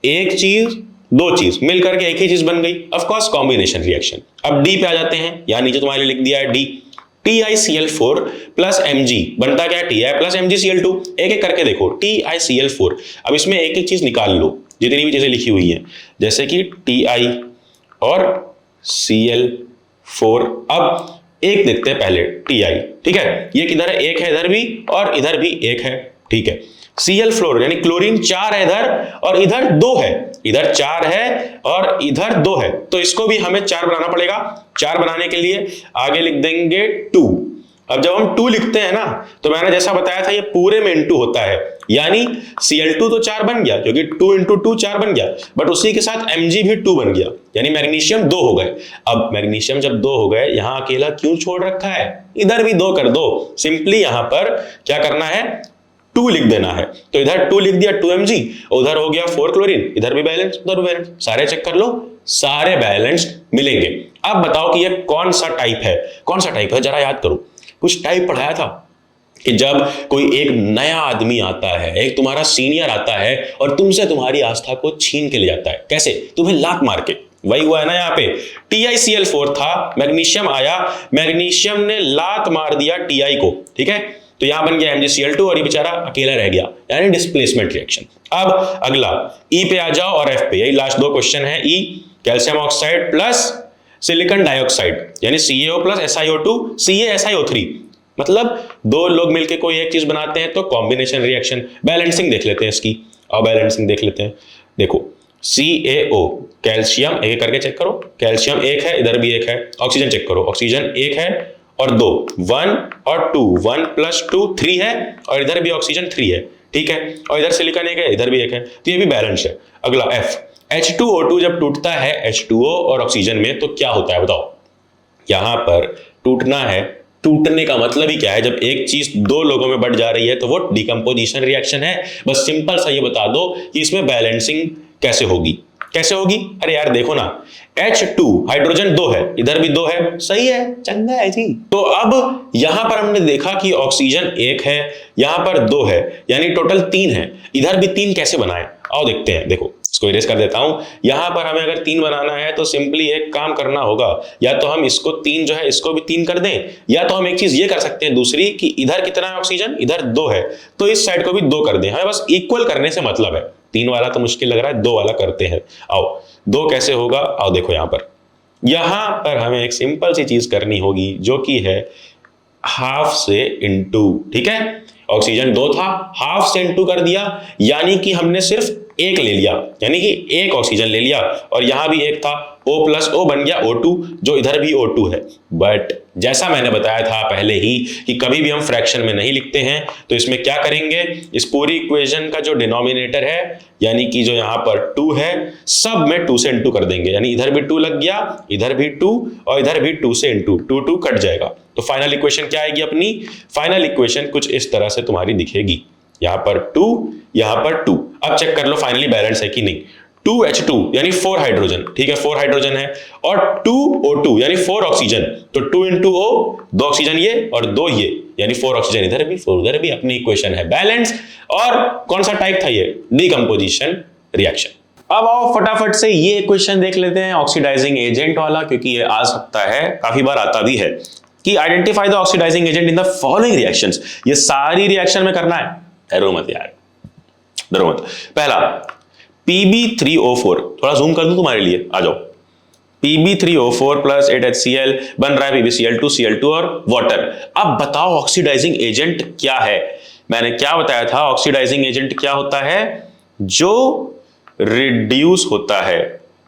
एक चीज 2 चीज मिलकर के एक ही चीज बन गई, ऑफ कोर्स कॉम्बिनेशन रिएक्शन। अब डी पे आ जाते हैं, यहां नीचे तुम्हारे लिए लिख दिया है डी, TiCl4 + Mg बनता क्या है, Ti + MgCl2। एक एक करके देखो, TiCl4, अब इसमें एक एक चीज निकाल लो जितनी भी चीजें लिखी हुई हैं, जैसे कि Ti और Cl4। अब एक देखते हैं पहले Ti, ठीक है, ये किधर है, एक है इधर भी और इधर भी एक है, ठीक है। Cl4 यानी क्लोरीन 4 है इधर और इधर 2 है, इधर 4 है और इधर 2 है, तो इसको भी हमें 4 बनाना पड़ेगा। 4 बनाने के लिए आगे लिख देंगे 2। अब जब हम 2 लिखते हैं ना, तो मैंने जैसा बताया था ये पूरे में इंटू होता है, यानी Cl2 तो 4 बन गया क्योंकि 2 × 2 4 बन गया, बट उसी के साथ Mg भी 2 बन गया, यानी मैग्नीशियम 2 हो गए। अब मैग्नीशियम जब 2 हो गए, यहां अकेला क्यों छोड़ रखा है, इधर भी 2 कर दो, सिंपली यहां पर क्या करना है, 2 लिख देना है। तो इधर 2 लिख दिया 2Mg, उधर हो गया 4 क्लोरीन, इधर भी बैलेंस उधर भी बैलेंस, सारे चेक कर लो, सारे बैलेंस्ड मिलेंगे। अब बताओ कि ये कौन सा टाइप है, कौन सा टाइप है, जरा याद करो। कुछ टाइप पढ़ाया था कि जब कोई एक नया आदमी आता है, एक तुम्हारा सीनियर आता है और तुमसे तुम्हारी आस्था को छीन के ले जाता है। कैसे? तुम्हें लात मार के। वही हुआ है ना यहाँ पे। TiCl4 था, मैग्नीशियम आया, मैग्नीशियम ने लात मार दिया Ti को, ठीक है, तो यहां बन गया MgCl2 और ये बेचारा अकेला रह गया, यानी डिस्प्लेसमेंट रिएक्शन। अब अगला E पे आ जाओ और F पे, यही लास्ट दो क्वेश्चन है। E calcium oxide plus silicon dioxide यानी CaO प्लस SiO2 CaSiO3, मतलब दो लोग मिलकर कोई एक चीज बनाते हैं तो कॉम्बिनेशन रिएक्शन। बैलेंसिंग देख लेते हैं इसकी, और बैलेंसिंग देख लेते हैं। देखो CaO कैल्शियम, एक करके चेक करो, कैल्शियम एक है, इधर भी एक है। ऑक्सीजन चेक करो, ऑक्सीजन एक है और दो, 1 और 2, 1 + 2 3 है, और इधर भी ऑक्सीजन 3 है, ठीक है, और इधर सिलिकॉन एक है, इधर भी एक है, तो ये भी बैलेंस है। अगला F, H2O2 जब टूटता है H2O और ऑक्सीजन में तो क्या होता है बताओ। यहां पर टूटना है, टूटने का मतलब ही क्या है, जब एक चीज दो लोगों में बढ़ जा रही है तो वो डिकम्पोजिशन रिएक्शन है। बस सिंपल सा ये बता दो कि इसमें बैलेंसिंग कैसे होगी, कैसे होगी। अरे यार देखो ना, H2 हाइड्रोजन 2 है, इधर भी 2 है, सही है, चंगा है जी। तो अब यहां पर हमने देखा कि ऑक्सीजन 1 है, यहां पर 2 है, यानी टोटल 3 है। इधर भी 3 कैसे बनाए, आओ देखते हैं। देखो इसको इरेज कर देता हूं। यहां पर हमें अगर 3 बनाना है तो सिंपली एक काम करना होगा, या तो हम इसको 3 जो है इसको भी 3 कर दें, या तो हम एक चीज ये कर सकते हैं दूसरी कि इधर कितना है ऑक्सीजन, इधर 2 है, तो इस साइड को भी 2 कर दें। हमें बस इक्वल करने से मतलब है। 3 वाला तो मुश्किल लग रहा है, 2 वाला करते हैं। आओ 2 कैसे होगा, आओ देखो यहां पर हमें एक सिंपल सी चीज करनी होगी जो कि है हाफ से इनटू, ठीक है। ऑक्सीजन 2 था, हाफ से इनटू कर दिया, यानी कि हमने सिर्फ एक ले लिया, यानी कि एक ऑक्सीजन ले लिया, और यहां भी एक था, O + O बन गया O2, जो इधर भी O2 है। बट जैसा मैंने बताया था पहले ही कि कभी भी हम फ्रैक्शन में नहीं लिखते हैं, तो इसमें क्या करेंगे, इस पूरी इक्वेशन का जो डिनोमिनेटर है, यानी कि जो यहां पर 2 है, सब में 2 से इनटू कर देंगे, यानी इधर भी 2 लग गया, इधर भी 2 और इधर भी 2 से इनटू, 2 कट जाएगा। तो फाइनल इक्वेशन क्या आएगी अपनी, फाइनल इक्वेशन कुछ इस तरह से तुम्हारी दिखेगी, यहां पर 2, यहां पर 2। अब चेक कर लो फाइनली बैलेंस है कि नहीं। 2H2 यानी 4 हाइड्रोजन, ठीक है, 4 हाइड्रोजन है, और 2O2 यानी 4 ऑक्सीजन, तो 2 × O, 2 ऑक्सीजन ये और 2 ये, यानी 4 ऑक्सीजन इधर भी 4 उधर भी। अपनी इक्वेशन है बैलेंस। और कौन सा टाइप था ये, डिकम्पोजिशन रिएक्शन। अब आओ फटाफट से ये इक्वेशन देख लेते हैं ऑक्सीडाइजिंग एजेंट वाला, क्योंकि ये आ सकता है, काफी बार आता भी है कि identify the oxidising agent in the following reactions. ये सारी रिएक्शन में करना है, डरो मत यार, डरो मत। पहला Pb3O4, थोड़ा जूम कर दूं तुम्हारे लिए, आ जाओ। Pb3O4 + 8HCl बन रहा है PbCl2, Cl2 और वाटर। अब बताओ ऑक्सीडाइजिंग एजेंट क्या है। मैंने क्या बताया था, ऑक्सीडाइजिंग एजेंट क्या होता है, जो रिड्यूस होता है।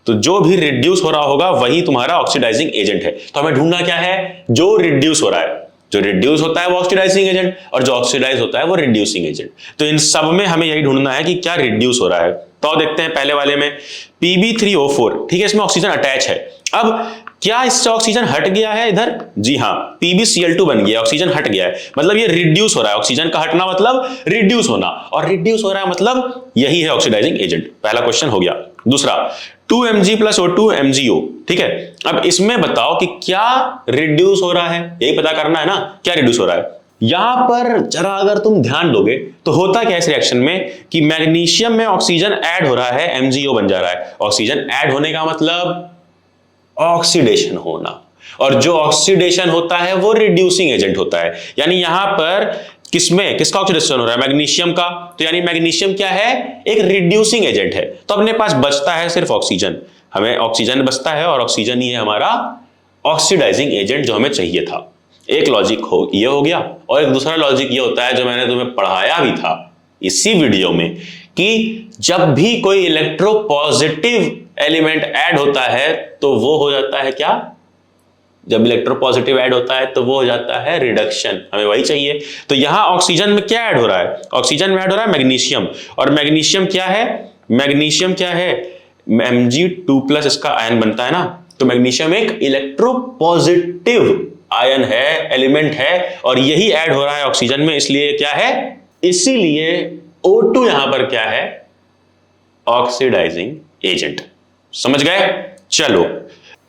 तो जो भी रिड्यूस हो रहा होगा वही तुम्हारा ऑक्सीडाइजिंग एजेंट है। तो हमें ढूंढना क्या है, जो रिड्यूस हो रहा है। जो रिड्यूस होता है वो ऑक्सीडाइजिंग एजेंट, और जो ऑक्सीडाइज होता है वो रिड्यूसिंग एजेंट। तो इन सब में हमें यही ढूंढना है कि क्या रिड्यूस हो रहा है। तो देखते हैं पहले वाले में Pb3O4, ठीक है, इसमें ऑक्सीजन अटैच है। अब क्या इससे ऑक्सीजन हट गया है इधर, जी हां, PbCl2 बन गया, ऑक्सीजन हट गया है, मतलब ये रिड्यूस हो रहा है। ऑक्सीजन का हटना मतलब रिड्यूस होना, और रिड्यूस हो रहा है मतलब यही है ऑक्सीडाइजिंग एजेंट। पहला क्वेश्चन हो गया। दूसरा 2Mg + O2 MgO, ठीक है। अब इसमें बताओ कि क्या रिड्यूस हो रहा है, यही पता करना है ना, क्या रिड्यूस हो रहा है। यहां पर जरा अगर तुम ध्यान दोगे तो होता क्या इस रिएक्शन में कि मैग्नीशियम में ऑक्सीजन ऐड हो रहा है, MgO बन जा रहा है। ऑक्सीजन ऐड होने का मतलब ऑक्सीडेशन होना, और जो ऑक्सीडेशन होता है वो रिड्यूसिंग एजेंट होता है। यानी यहां पर किसका ऑक्सीडेशन हो रहा है, मैग्नीशियम का, तो यानी मैग्नीशियम क्या है, एक रिड्यूसिंग एजेंट है। तो अपने पास बचता है सिर्फ ऑक्सीजन, हमें ऑक्सीजन बचता है, और ऑक्सीजन ही है हमारा ऑक्सीडाइजिंग एजेंट जो हमें चाहिए था। एक लॉजिक ये हो गया, और एक दूसरा लॉजिक ये होता है जो मैंने तुम्हें पढ़ाया भी था इसी वीडियो में, कि जब भी कोई इलेक्ट्रोपॉजिटिव एलिमेंट ऐड होता है तो वो हो जाता है क्या, जब इलेक्ट्रोपॉजिटिव ऐड होता है तो वो हो जाता है रिडक्शन, हमें वही चाहिए। तो यहां ऑक्सीजन में क्या ऐड हो रहा है, ऑक्सीजन में ऐड हो रहा है मैग्नीशियम, और मैग्नीशियम क्या है, मैग्नीशियम क्या है, Mg2+ इसका आयन बनता है ना। तो मैग्नीशियम एक इलेक्ट्रोपॉजिटिव आयन है, एलिमेंट है, और यही ऐड हो रहा है ऑक्सीजन में, इसलिए क्या है, इसीलिए O2 यहां पर क्या है, ऑक्सीडाइजिंग एजेंट। समझ गए। चलो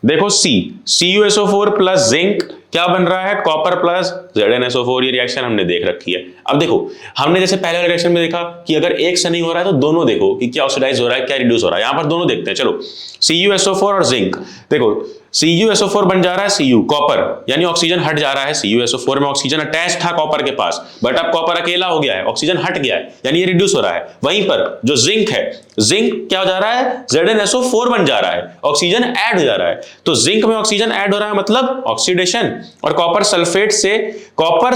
देखो CuSO4 प्लस जिंक क्या बन रहा है, कॉपर प्लस ZnSO4। ये रिएक्शन हमने देख रखी है। अब देखो हमने जैसे पहले वाले रिएक्शन में देखा कि अगर एक से नहीं हो रहा है तो दोनों देखो कि क्या ऑक्सीडाइज हो रहा है क्या रिड्यूस हो रहा है। यहां पर दोनों देखते हैं। चलो CuSO4 और जिंक, देखो CuSO4 बन जा रहा है Cu कॉपर, यानी ऑक्सीजन हट जा रहा है। CuSO4 में ऑक्सीजन अटैच था कॉपर के पास, बट अब कॉपर अकेला हो गया है, ऑक्सीजन हट गया है, यानी ये रिड्यूस हो रहा है। वहीं पर जो जिंक है, जिंक क्या हो जा रहा है, ZnSO4 बन जा रहा है, ऑक्सीजन ऐड हो जा रहा है। तो जिंक में ऑक्सीजन ऐड हो रहा है मतलब ऑक्सीडेशन, और कॉपर सल्फेट से, कॉपर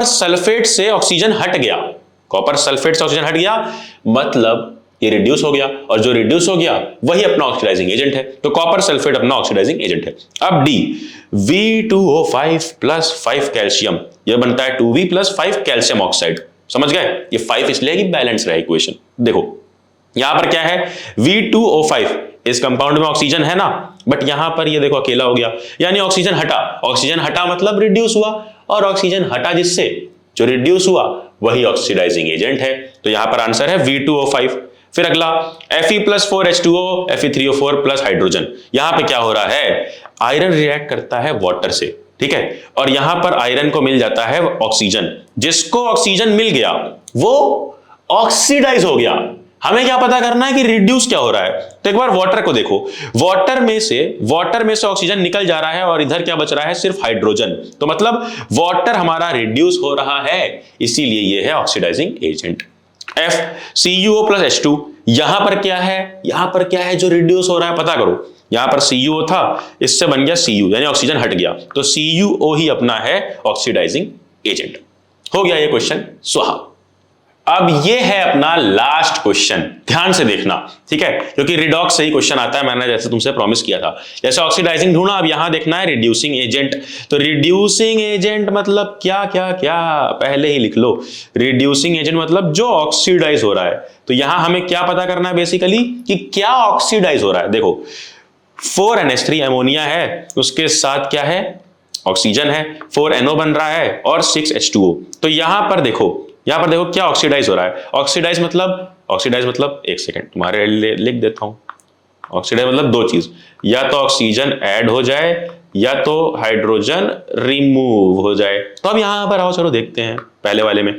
सल्फेट से ऑक्सीजन हट गया, कॉपर सल्फेट से ऑक्सीजन हट गया मतलब ये रिड्यूस हो गया, और जो रिड्यूस हो गया वही अपना ऑक्सीडाइजिंग एजेंट है। तो कॉपर सल्फेट अपना ऑक्सीडाइजिंग एजेंट है। अब डी, V2O5 प्लस 5 कैल्शियम, यह बनता है 2V प्लस 5 कैल्शियम ऑक्साइड। समझ गए? ये 5 इसलिए कि बैलेंस रहा इक्वेशन। देखो यहां पर क्या है, V2O5, इस कंपाउंड में ऑक्सीजन है ना, बट यहां पर ये देखो अकेला हो गया, यानी ऑक्सीजन हटा, ऑक्सीजन हटा मतलब रिड्यूस हुआ, और ऑक्सीजन हटा जिससे जो रिड्यूस हुआ वही ऑक्सीडाइजिंग एजेंट है। तो यहां पर आंसर है V2O5। फिर अगला Fe plus 4H2O, Fe3O4 plus hydrogen. यहां पे क्या हो रहा है, आयरन रिएक्ट करता है वाटर से, ठीक है, और यहां पर आयरन को मिल जाता है ऑक्सीजन, जिसको ऑक्सीजन मिल गया वो ऑक्सीडाइज हो गया। हमें क्या पता करना है कि रिड्यूस क्या हो रहा है। तो एक बार वाटर को देखो, वाटर में से ऑक्सीजन निकल जा रहा है और इधर क्या बच रहा है, सिर्फ हाइड्रोजन। तो मतलब वाटर हमारा रिड्यूस हो रहा है, इसीलिए ये है oxidising agent. FCuO plus H2, यहां पर क्या है जो रिड्यूस हो रहा है, पता करो। यहां पर CuO था, इससे बन गया Cu, यानी ऑक्सीजन हट गया, तो CuO ही अपना है ऑक्सीडाइजिंग एजेंट। हो गया ये क्वेश्चन स्वाहा। अब ये है अपना लास्ट क्वेश्चन, ध्यान से देखना, ठीक है, क्योंकि रिडॉक्स से ही क्वेश्चन आता है, मैंने जैसे तुमसे प्रॉमिस किया था। जैसे ऑक्सीडाइजिंग ढूंढा, अब यहां देखना है रिड्यूसिंग एजेंट। तो रिड्यूसिंग एजेंट मतलब क्या, पहले ही लिख लो। रिड्यूसिंग एजेंट मतलब जो ऑक्सीडाइज हो रहा है। तो यहां हमें क्या पता करना है बेसिकली कि क्या ऑक्सीडाइज हो रहा है। देखो 4NH3 अमोनिया है, उसके साथ क्या है, ऑक्सीजन है, 4NO बन रहा है और 6H2O। तो यहां पर देखो क्या ऑक्सीडाइज हो रहा है। ऑक्सीडाइज मतलब एक सेकंड तुम्हारे लिए लिख देता हूं। ऑक्सीडाइज मतलब दो चीज, या तो ऑक्सीजन ऐड हो जाए या तो हाइड्रोजन रिमूव हो जाए। तो अब यहां पर आओ, चलो देखते हैं पहले वाले में।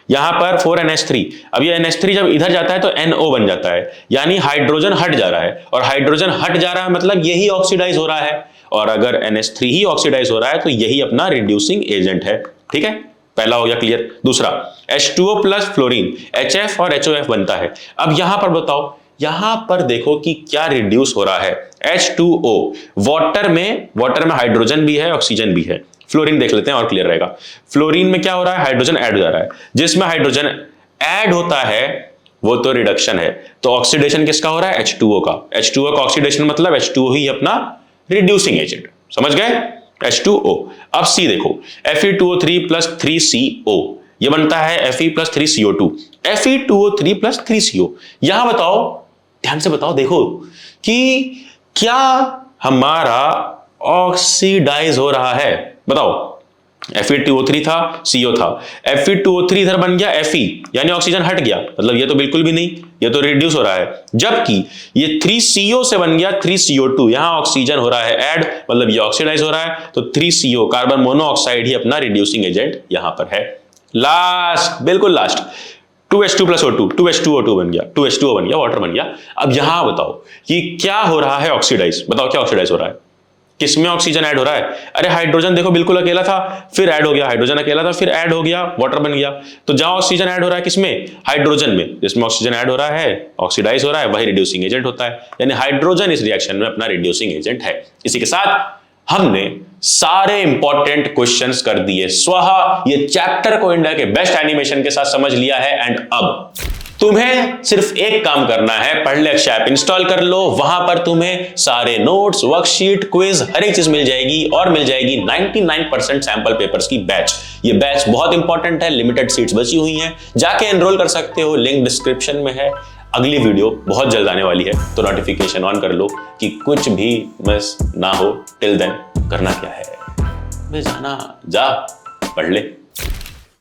यहां पर 4NH3, अब ये NH3 जब इधर जाता है तो NO बन जाता है, यानी हाइड्रोजन हट जा रहा है, और हाइड्रोजन हट जा रहा है मतलब यही ऑक्सीडाइज हो रहा है, और अगर NH3 ही ऑक्सीडाइज हो रहा है तो यही अपना रिड्यूसिंग एजेंट है। ठीक है, पहला हो गया क्लियर। दूसरा H2O प्लस फ्लोरीन, HF और HOF बनता है। अब यहां पर बताओ, यहां पर देखो कि क्या रिड्यूस हो रहा है। H2O, वाटर में हाइड्रोजन भी है, ऑक्सीजन भी है। फ्लोरीन देख लेते हैं और क्लियर रहेगा। फ्लोरीन में क्या हो रहा है, हाइड्रोजन ऐड हो जा रहा है। जिसमें हाइड्रोजन ऐड होता है वो तो रिडक्शन है, तो ऑक्सीडेशन किसका हो रहा है, H2O का। H2O का ऑक्सीडेशन मतलब H2O ही अपना रिड्यूसिंग एजेंट। समझ गए, H2O। अब C देखो, Fe2O3 प्लस 3CO, ये बनता है Fe plus 3CO2। Fe2O3 plus 3CO, यहां बताओ, ध्यान से बताओ, देखो कि क्या हमारा ऑक्सीडाइज हो रहा है, बताओ। Fe2O3 था, CO था, Fe2O3 इधर बन गया Fe, यानी ऑक्सीजन हट गया, मतलब ये तो बिल्कुल भी नहीं, ये तो रिड्यूस हो रहा है। जबकि ये 3CO से बन गया 3CO2, यहां ऑक्सीजन हो रहा है ऐड, मतलब ये ऑक्सीडाइज हो रहा है, तो 3CO कार्बन मोनोऑक्साइड ही अपना रिड्यूसिंग एजेंट यहां पर है। लास्ट, बिल्कुल last, 2H2 plus O2, 2H2O2 बन गया, 2H2O बन गया, वाटर बन गया। अब यहां बताओ कि क्या हो रहा है ऑक्सीडाइज, बताओ क्या ऑक्सीडाइज हो रहा है, किसमें ऑक्सीजन ऐड हो रहा है। अरे हाइड्रोजन देखो बिल्कुल अकेला था, फिर ऐड हो गया, हाइड्रोजन अकेला था, फिर ऐड हो गया, वाटर बन गया। तो जहां ऑक्सीजन ऐड हो रहा है किसमें, हाइड्रोजन में, जिसमें ऑक्सीजन ऐड हो रहा है, ऑक्सीडाइज हो रहा है, वही रिड्यूसिंग एजेंट होता है, यानी हाइड्रोजन इस रिएक्शन में अपना रिड्यूसिंग एजेंट है। इसी के साथ हमने सारे इंपॉर्टेंट क्वेश्चंस कर दिए स्वाहा। ये चैप्टर को इंडिया के बेस्ट एनिमेशन के साथ समझ लिया है। एंड अब तुम्हें सिर्फ एक काम करना है, पढ़ले अक्षय ऐप इंस्टॉल कर लो, वहां पर तुम्हें सारे नोट्स, वर्कशीट, क्विज, हर एक चीज मिल जाएगी, और मिल जाएगी 99% सैंपल पेपर्स की बैच। ये बैच बहुत इंपॉर्टेंट है, लिमिटेड सीट्स बची हुई हैं, जाके एनरोल कर सकते हो, लिंक डिस्क्रिप्शन में है। अगली वीडियो बहुत जल्द आने वाली है, तो नोटिफिकेशन ऑन कर लो कि कुछ भी मिस ना हो। टिल देन करना क्या है, जाना, जा पढ़ ले।